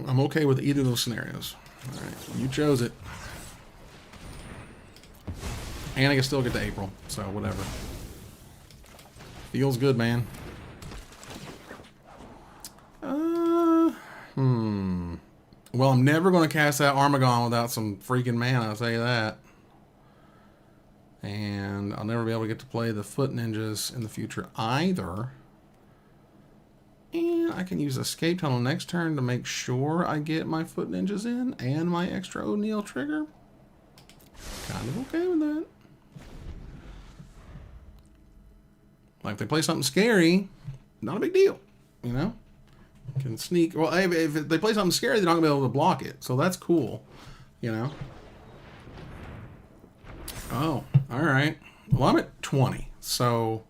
Speaker 1: I'm okay with either of those scenarios. Alright, you chose it. And I can still get to April, so whatever. Feels good, man. When Well, I'm never going to cast that Armagon without some freaking mana, I'll tell you that. And I'll never be able to get to play the Foot Ninjas in the future either. And I can use Escape Tunnel next turn to make sure I get my Foot Ninjas in and my extra O'Neal trigger. Kind of okay with that. Like, if they play something scary, not a big deal, you know? Can sneak. Well, if they play something scary, they're not going to be able to block it. So that's cool, you know? Oh, all right. Well, I'm at 20. So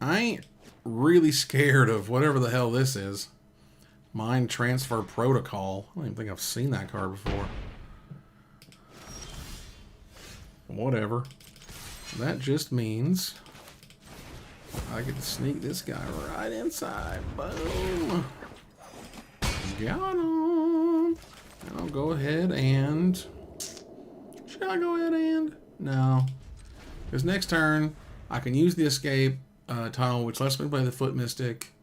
Speaker 1: I ain't really scared of whatever the hell this is. Mind Transfer Protocol. I don't even think I've seen that card before. Whatever. That just means I get to sneak this guy right inside. Boom. Got him. And I'll go ahead and... Should I go ahead and... No. Because next turn, I can use the Escape Tunnel, which lets me play the Foot Mystic.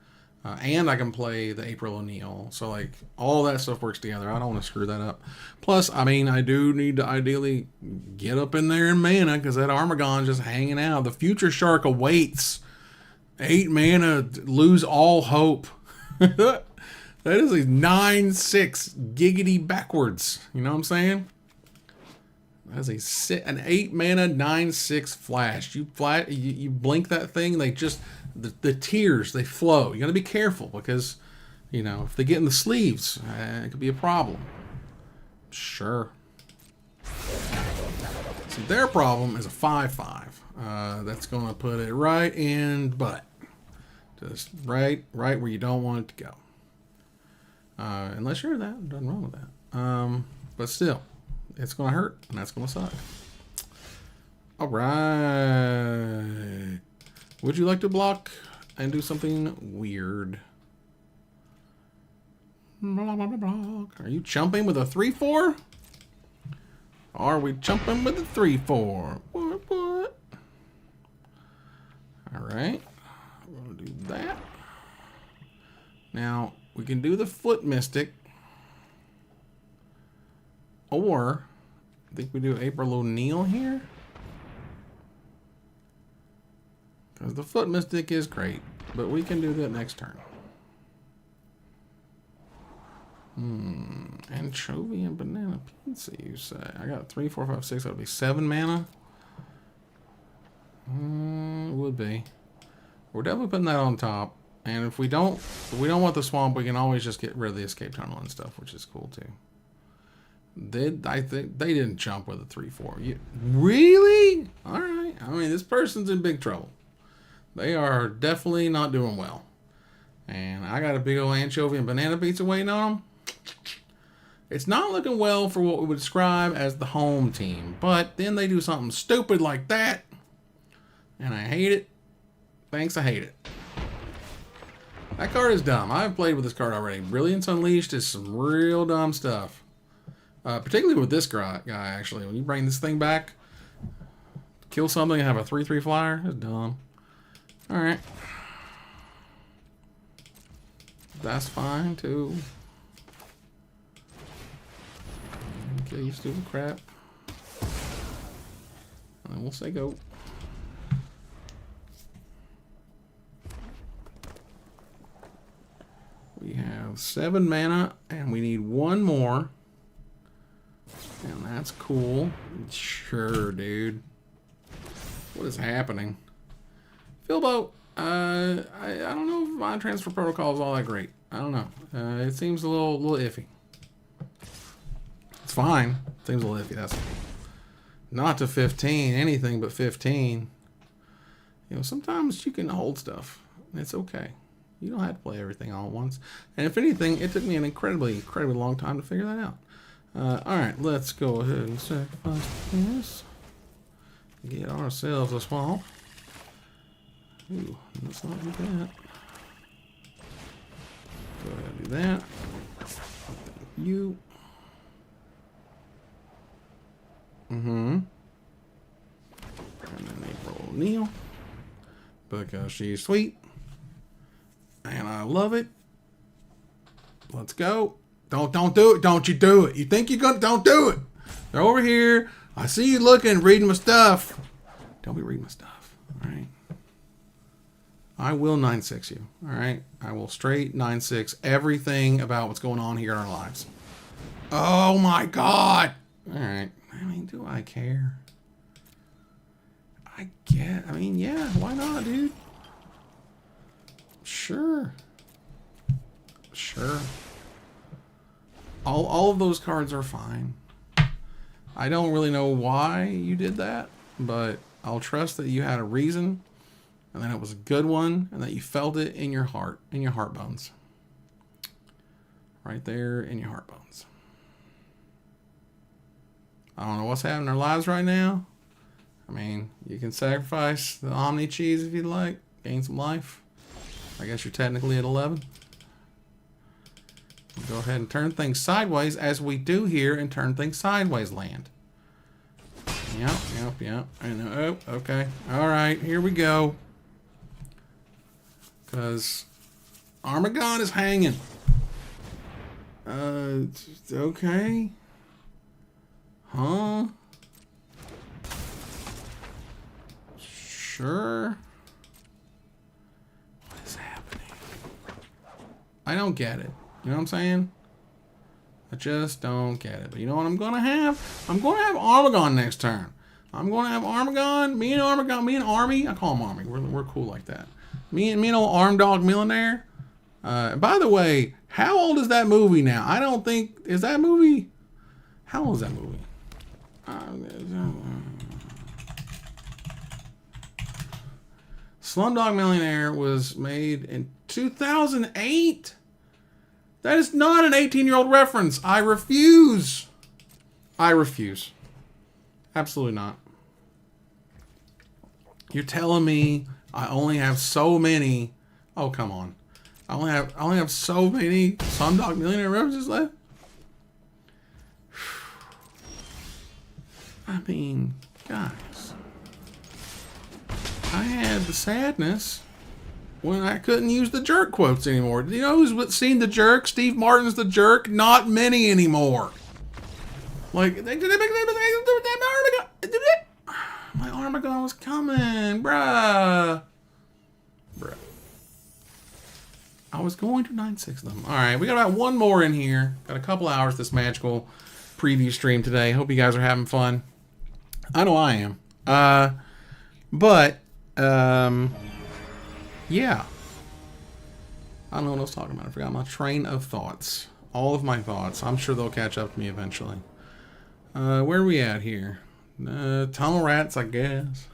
Speaker 1: And I can play the April O'Neal. So, like, all that stuff works together. I don't want to screw that up. Plus, I mean, I do need to ideally get up in there in mana because that Armagon's just hanging out. The Future Shark awaits. 8 mana, lose all hope. That is a 9/6 giggity backwards. You know what I'm saying? That's an 8 mana 9/6 flash. You blink that thing, they just the tears they flow. You got to be careful because you know if they get in the sleeves, it could be a problem. Sure. So their problem is a 5/5. That's going to put it right in butt, just right where you don't want it to go. Unless you're that, nothing wrong with that. But still. It's going to hurt, and that's going to suck. All right. Would you like to block and do something weird? Blah, blah, blah, blah. Are you chumping with a 3/4? Are we chumping with a 3/4? What? All right. We're going to do that. Now, we can do the Foot Mystic. Or, I think we do April O'Neal here. Because the Foot Mystic is great. But we can do that next turn. Anchovy and banana pizza, you say. I got 3, 4, 5, 6. That would be 7 mana. Would be. We're definitely putting that on top. And if we don't want the swamp, we can always just get rid of the Escape Tunnel and stuff, which is cool too. I think they didn't jump with a 3/4. Really? All right. I mean, this person's in big trouble. They are definitely not doing well. And I got a big old anchovy and banana pizza waiting on them. It's not looking well for what we would describe as the home team. But then they do something stupid like that. And I hate it. Thanks, I hate it. That card is dumb. I've played with this card already. Brilliance Unleashed is some real dumb stuff. Particularly with this guy, actually. When you bring this thing back, kill something and have a 3/3 flyer, that's dumb. Alright. That's fine, too. Okay, you stupid crap. And then we'll say go. We have 7 mana, and we need 1 more. And that's cool. Sure, dude. What is happening? Philbo, I don't know if Mind Transfer Protocol is all that great. I don't know. It seems a little iffy. It's fine. It seems a little iffy. That's not to 15. Anything but 15. You know, sometimes you can hold stuff. It's okay. You don't have to play everything all at once. And if anything, it took me an incredibly long time to figure that out. Alright, let's go ahead and sacrifice this. Get ourselves a swamp. Ooh, let's not do that. Go ahead and do that. Thank you. And then April O'Neal. Because she's sweet. And I love it. Let's go. Don't do it. Don't you do it. You think you're gonna? Don't do it. They're over here. I see you looking, reading my stuff. Don't be reading my stuff. All right. I will 9-6 you. All right. I will straight 9-6 everything about what's going on here in our lives. Oh my God. All right. I mean, do I care? I mean, yeah. Why not, dude? Sure. Sure. All of those cards are fine. I don't really know why you did that, but I'll trust that you had a reason, and that it was a good one, and that you felt it in your heart, in your heart bones. Right there in your heart bones. I don't know what's happening in our lives right now. I mean, you can sacrifice the Omni cheese if you'd like, gain some life. I guess you're technically at 11. Go ahead and turn things sideways, as we do here in Turn Things Sideways land. Yep. I know. Oh, okay. All right, here we go. Because Armagon is hanging. Okay. Huh? Sure. What is happening? I don't get it. You know what I'm saying? I just don't get it. But you know what I'm going to have? I'm going to have Armagon next turn. I'm going to have Armagon. Me and Army. I call him Army. We're cool like that. Me and old Arm Dog Millionaire. By the way, how old is that movie now? I don't think... Is that movie... How old is that movie? Slumdog Millionaire was made in 2008? That is not an 18-year-old reference. I refuse. Absolutely not. You're telling me I only have so many... Oh, come on. I only have so many Slumdog Millionaire references left? I mean, guys. I had the sadness when I couldn't use the jerk quotes anymore. Do you know who's seen the jerk? Steve Martin's the jerk. Not many anymore. Like, my Armagon was coming, bruh. I was going to 9-6 them. All right, we got about one more in here. Got a couple hours this magical preview stream today. Hope you guys are having fun. I know I am. Yeah. I don't know what I was talking about. I forgot my train of thoughts. All of my thoughts. I'm sure they'll catch up to me eventually. Where are we at here? Tunnel Rats, I guess.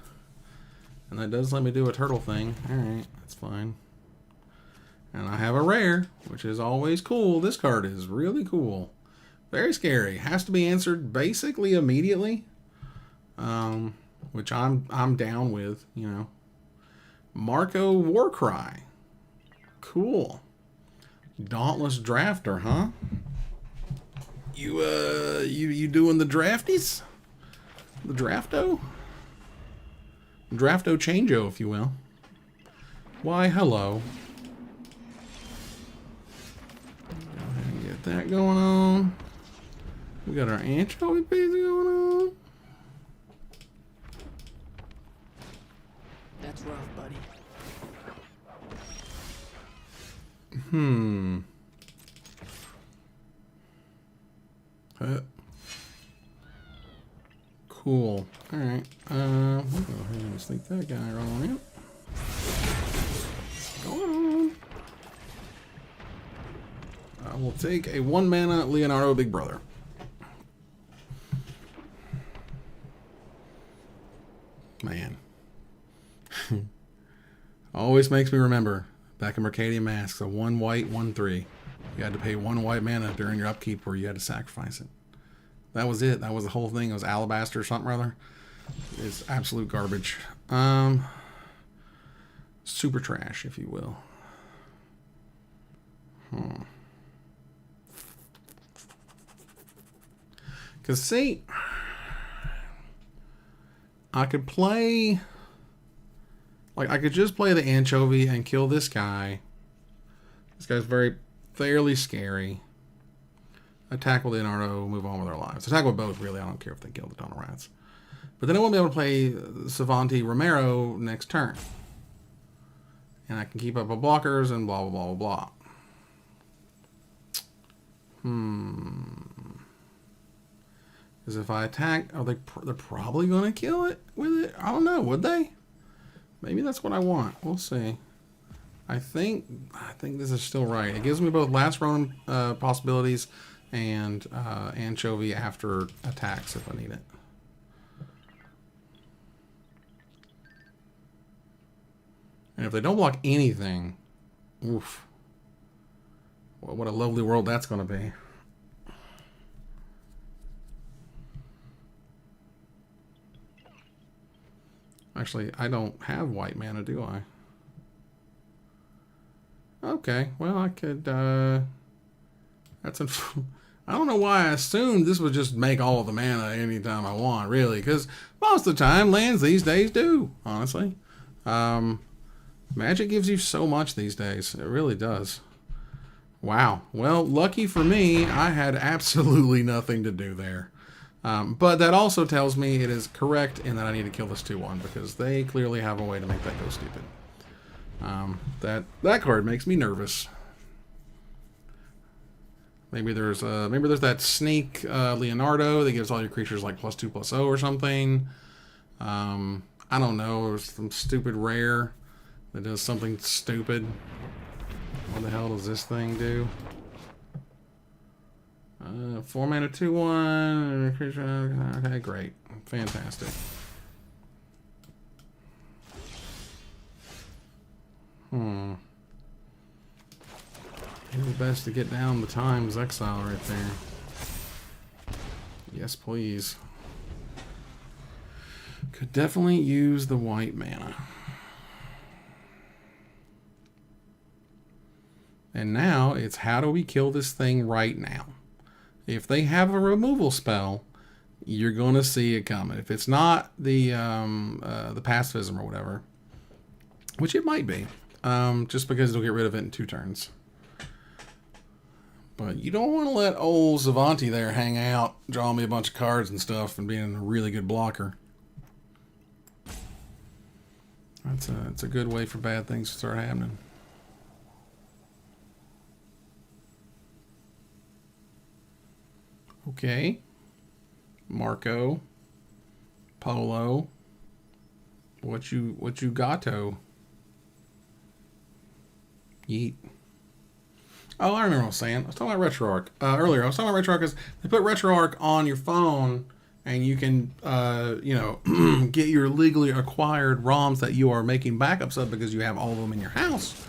Speaker 1: And that does let me do a turtle thing. Alright, that's fine. And I have a rare, which is always cool. This card is really cool. Very scary. Has to be answered basically immediately. Which I'm down with, you know. Marco Warcry. Cool. Dauntless Drafter, huh? You doing the drafties? The drafto? Drafto changeo, if you will. Why, hello. Go ahead and get that going on. We got our anchovy piece going on.
Speaker 2: That's rough, buddy.
Speaker 1: Cool. Alright. We'll go ahead and sneak that guy right on in. Go on. I will take a 1-mana Leonardo Big Brother. Man. Always makes me remember back in Mercadian Masks, a 1 white, 1/3. You had to pay 1 white mana during your upkeep or you had to sacrifice it. That was it. That was the whole thing. It was Alabaster or something or other. It's absolute garbage. Super trash, if you will. Because, see, I could play... Like, I could just play the anchovy and kill this guy. This guy's fairly scary. attack with Leonardo, move on with our lives. Attack with both, really. I don't care if they kill the Tunnel Rats. But then I won't be able to play Savanti Romero next turn. And I can keep up with blockers and blah, blah, blah, blah, blah. Because if I attack, they're probably going to kill it with it? I don't know, would they? Maybe that's what I want. We'll see. I think this is still right. It gives me both last Ronin possibilities and anchovy after attacks if I need it. And if they don't block anything, oof. Well, what a lovely world that's going to be. Actually, I don't have white mana, do I? Okay, well, I could, that's I don't know why I assumed this would just make all of the mana anytime I want, really, because most of the time, lands these days do, honestly. Magic gives you so much these days. It really does. Wow. Well, lucky for me, I had absolutely nothing to do there. But that also tells me it is correct in that I need to kill this 2/1 because they clearly have a way to make that go stupid. That card makes me nervous. Maybe there's that sneak Leonardo that gives all your creatures like +2/+0 or something. I don't know. There's some stupid rare that does something stupid. What the hell does this thing do? 4 mana 2/1. Okay, great. Fantastic. Maybe best to get down the Times Exile right there. Yes, please. Could definitely use the white mana. And now it's how do we kill this thing right now? If they have a removal spell, you're going to see it coming. If it's not the pacifism or whatever, which it might be, just because it'll get rid of it in 2 turns. But you don't want to let old Savanti there hang out, draw me a bunch of cards and stuff, and being a really good blocker. It's a good way for bad things to start happening. Okay. Marco. Polo. What you gato? Yeet. Oh, I remember what I was saying. I was talking about RetroArch earlier. I was talking about RetroArch because they put RetroArch on your phone, and you can, get your legally acquired ROMs that you are making backups of because you have all of them in your house,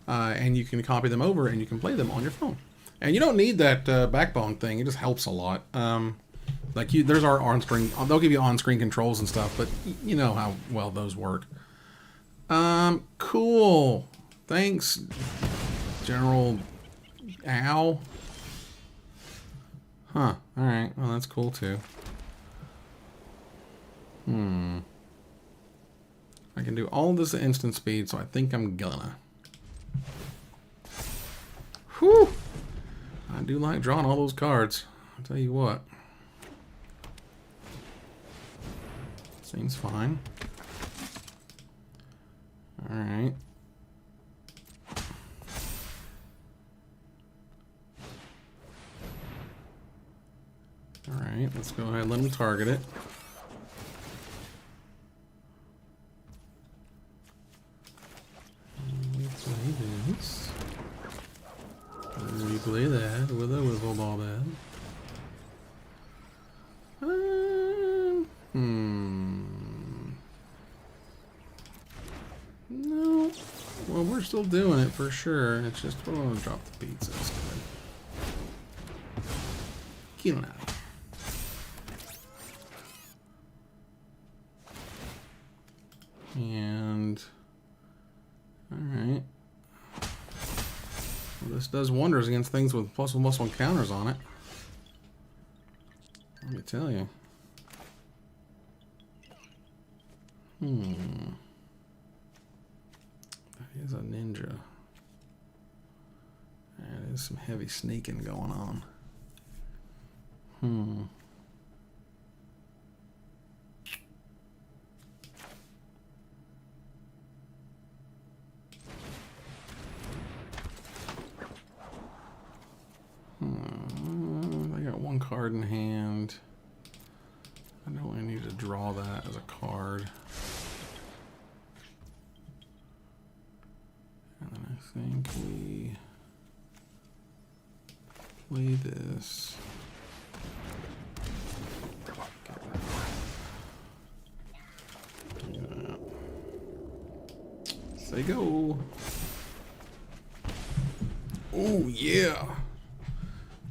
Speaker 1: and you can copy them over and you can play them on your phone. And you don't need that backbone thing. It just helps a lot. There's our on-screen. They'll give you on-screen controls and stuff, but you know how well those work. Cool. Thanks, General. Ow. Huh. Alright. Well, that's cool, too. I can do all this at instant speed, so I think I'm gonna. Whew. I do like drawing all those cards. I'll tell you what. Seems fine. Alright. Alright, let's go ahead and let him target it. We play this. And we play that with a wiffle ball bat. No. Well, we're still doing it for sure. It's just we're gonna drop the pizza. That's good. Killing out. And alright. Well, this does wonders against things with +1/+1 counters on it. Let me tell you. That is a ninja. That is some heavy sneaking going on. I got one card in hand. I know I need to draw that as a card. And then I think we play this. Yeah. Say go. Oh, yeah.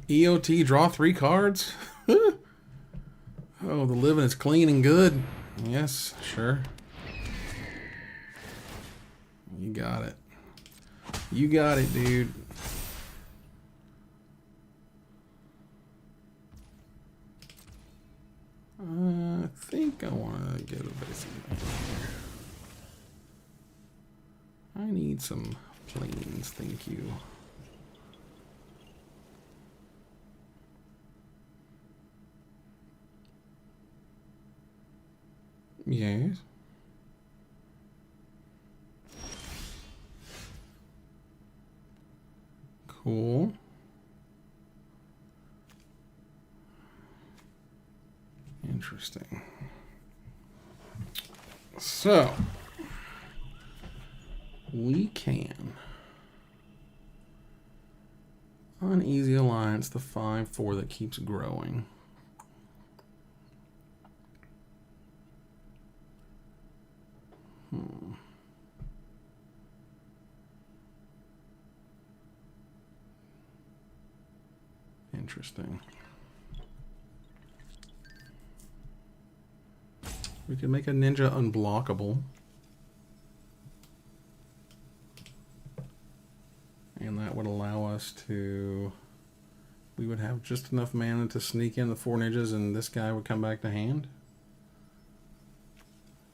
Speaker 1: EOT, draw 3 cards. Oh, the living is clean and good. Yes, sure. You got it. You got it, dude. I think I want to get a basic here. I need some planes, thank you. Yes. Cool. Interesting. So, we can uneasy alliance, the 5/4 that keeps growing. Interesting. We could make a ninja unblockable. And that would allow us to... We would have just enough mana to sneak in the 4 ninjas and this guy would come back to hand.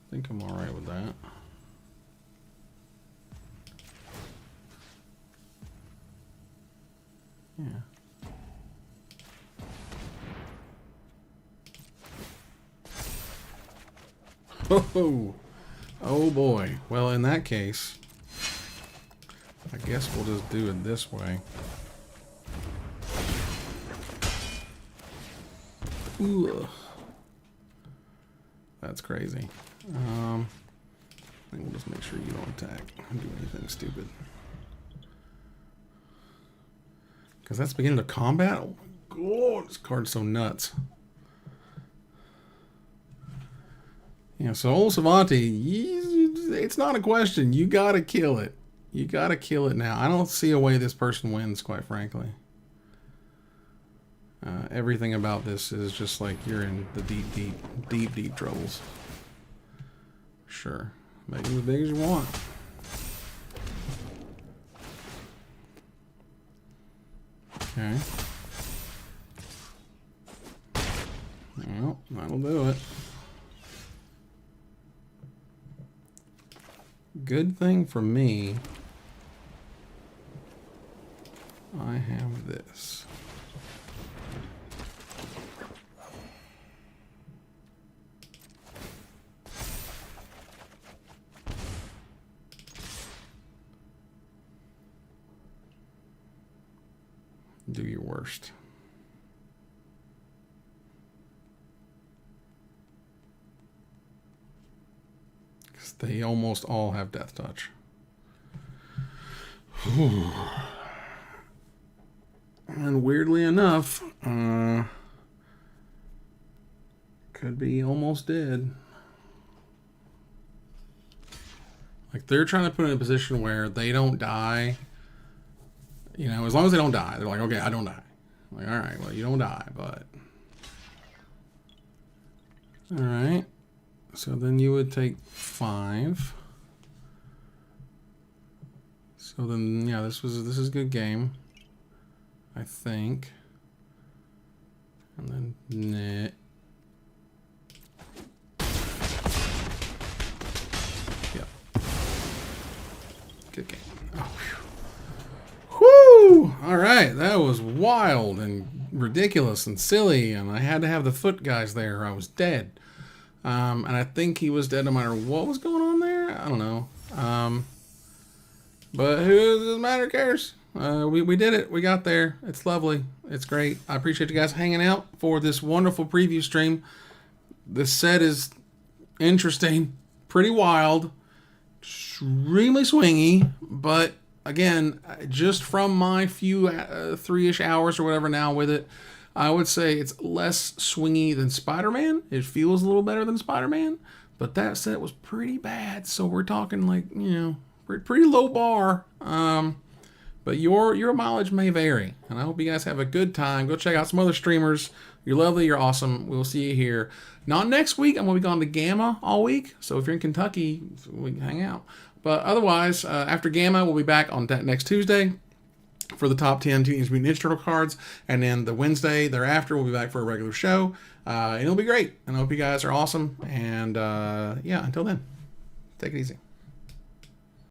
Speaker 1: I think I'm alright with that. Yeah. Oh, oh boy. Well, in that case, I guess we'll just do it this way. Ooh. That's crazy. I think we'll just make sure you don't attack and do anything stupid. Because that's beginning of combat? Oh my god, this card's so nuts. Yeah, so old Savanti, it's not a question. You gotta kill it. You gotta kill it now. I don't see a way this person wins, quite frankly. Everything about this is just like you're in the deep troubles. Sure. Make them as big as you want. Okay. Well, that'll do it. Good thing for me, I have this. Do your worst. Because they almost all have death touch. And weirdly enough, could be almost dead. Like they're trying to put in a position where they don't die. You know, as long as they don't die, they're like, okay, I don't die. I'm like, all right, well, you don't die, but... All right. So then you would take 5. So then, yeah, this is a good game, I think. And then knit. Yep. Good game. Oh, whew. Woo! All right, that was wild and ridiculous and silly, and I had to have the foot guys there or I was dead. And I think he was dead no matter what was going on there. I don't know. But who doesn't matter, cares? We did it. We got there. It's lovely. It's great. I appreciate you guys hanging out for this wonderful preview stream. This set is interesting, pretty wild, extremely swingy, but again, just from my few 3-ish hours or whatever now with it, I would say it's less swingy than Spider-Man. It feels a little better than Spider-Man, but that set was pretty bad. So we're talking like, pretty low bar. But your mileage may vary, and I hope you guys have a good time. Go check out some other streamers. You're lovely. You're awesome. We'll see you here. Not next week. I'm going to be gone to Gamma all week. So if you're in Kentucky, we can hang out. But otherwise, after Gamma, we'll be back on next Tuesday for the top 10 Teenage Mutant Ninja Turtle cards. And then the Wednesday thereafter, we'll be back for a regular show. And it'll be great. And I hope you guys are awesome. And yeah, until then, take it easy.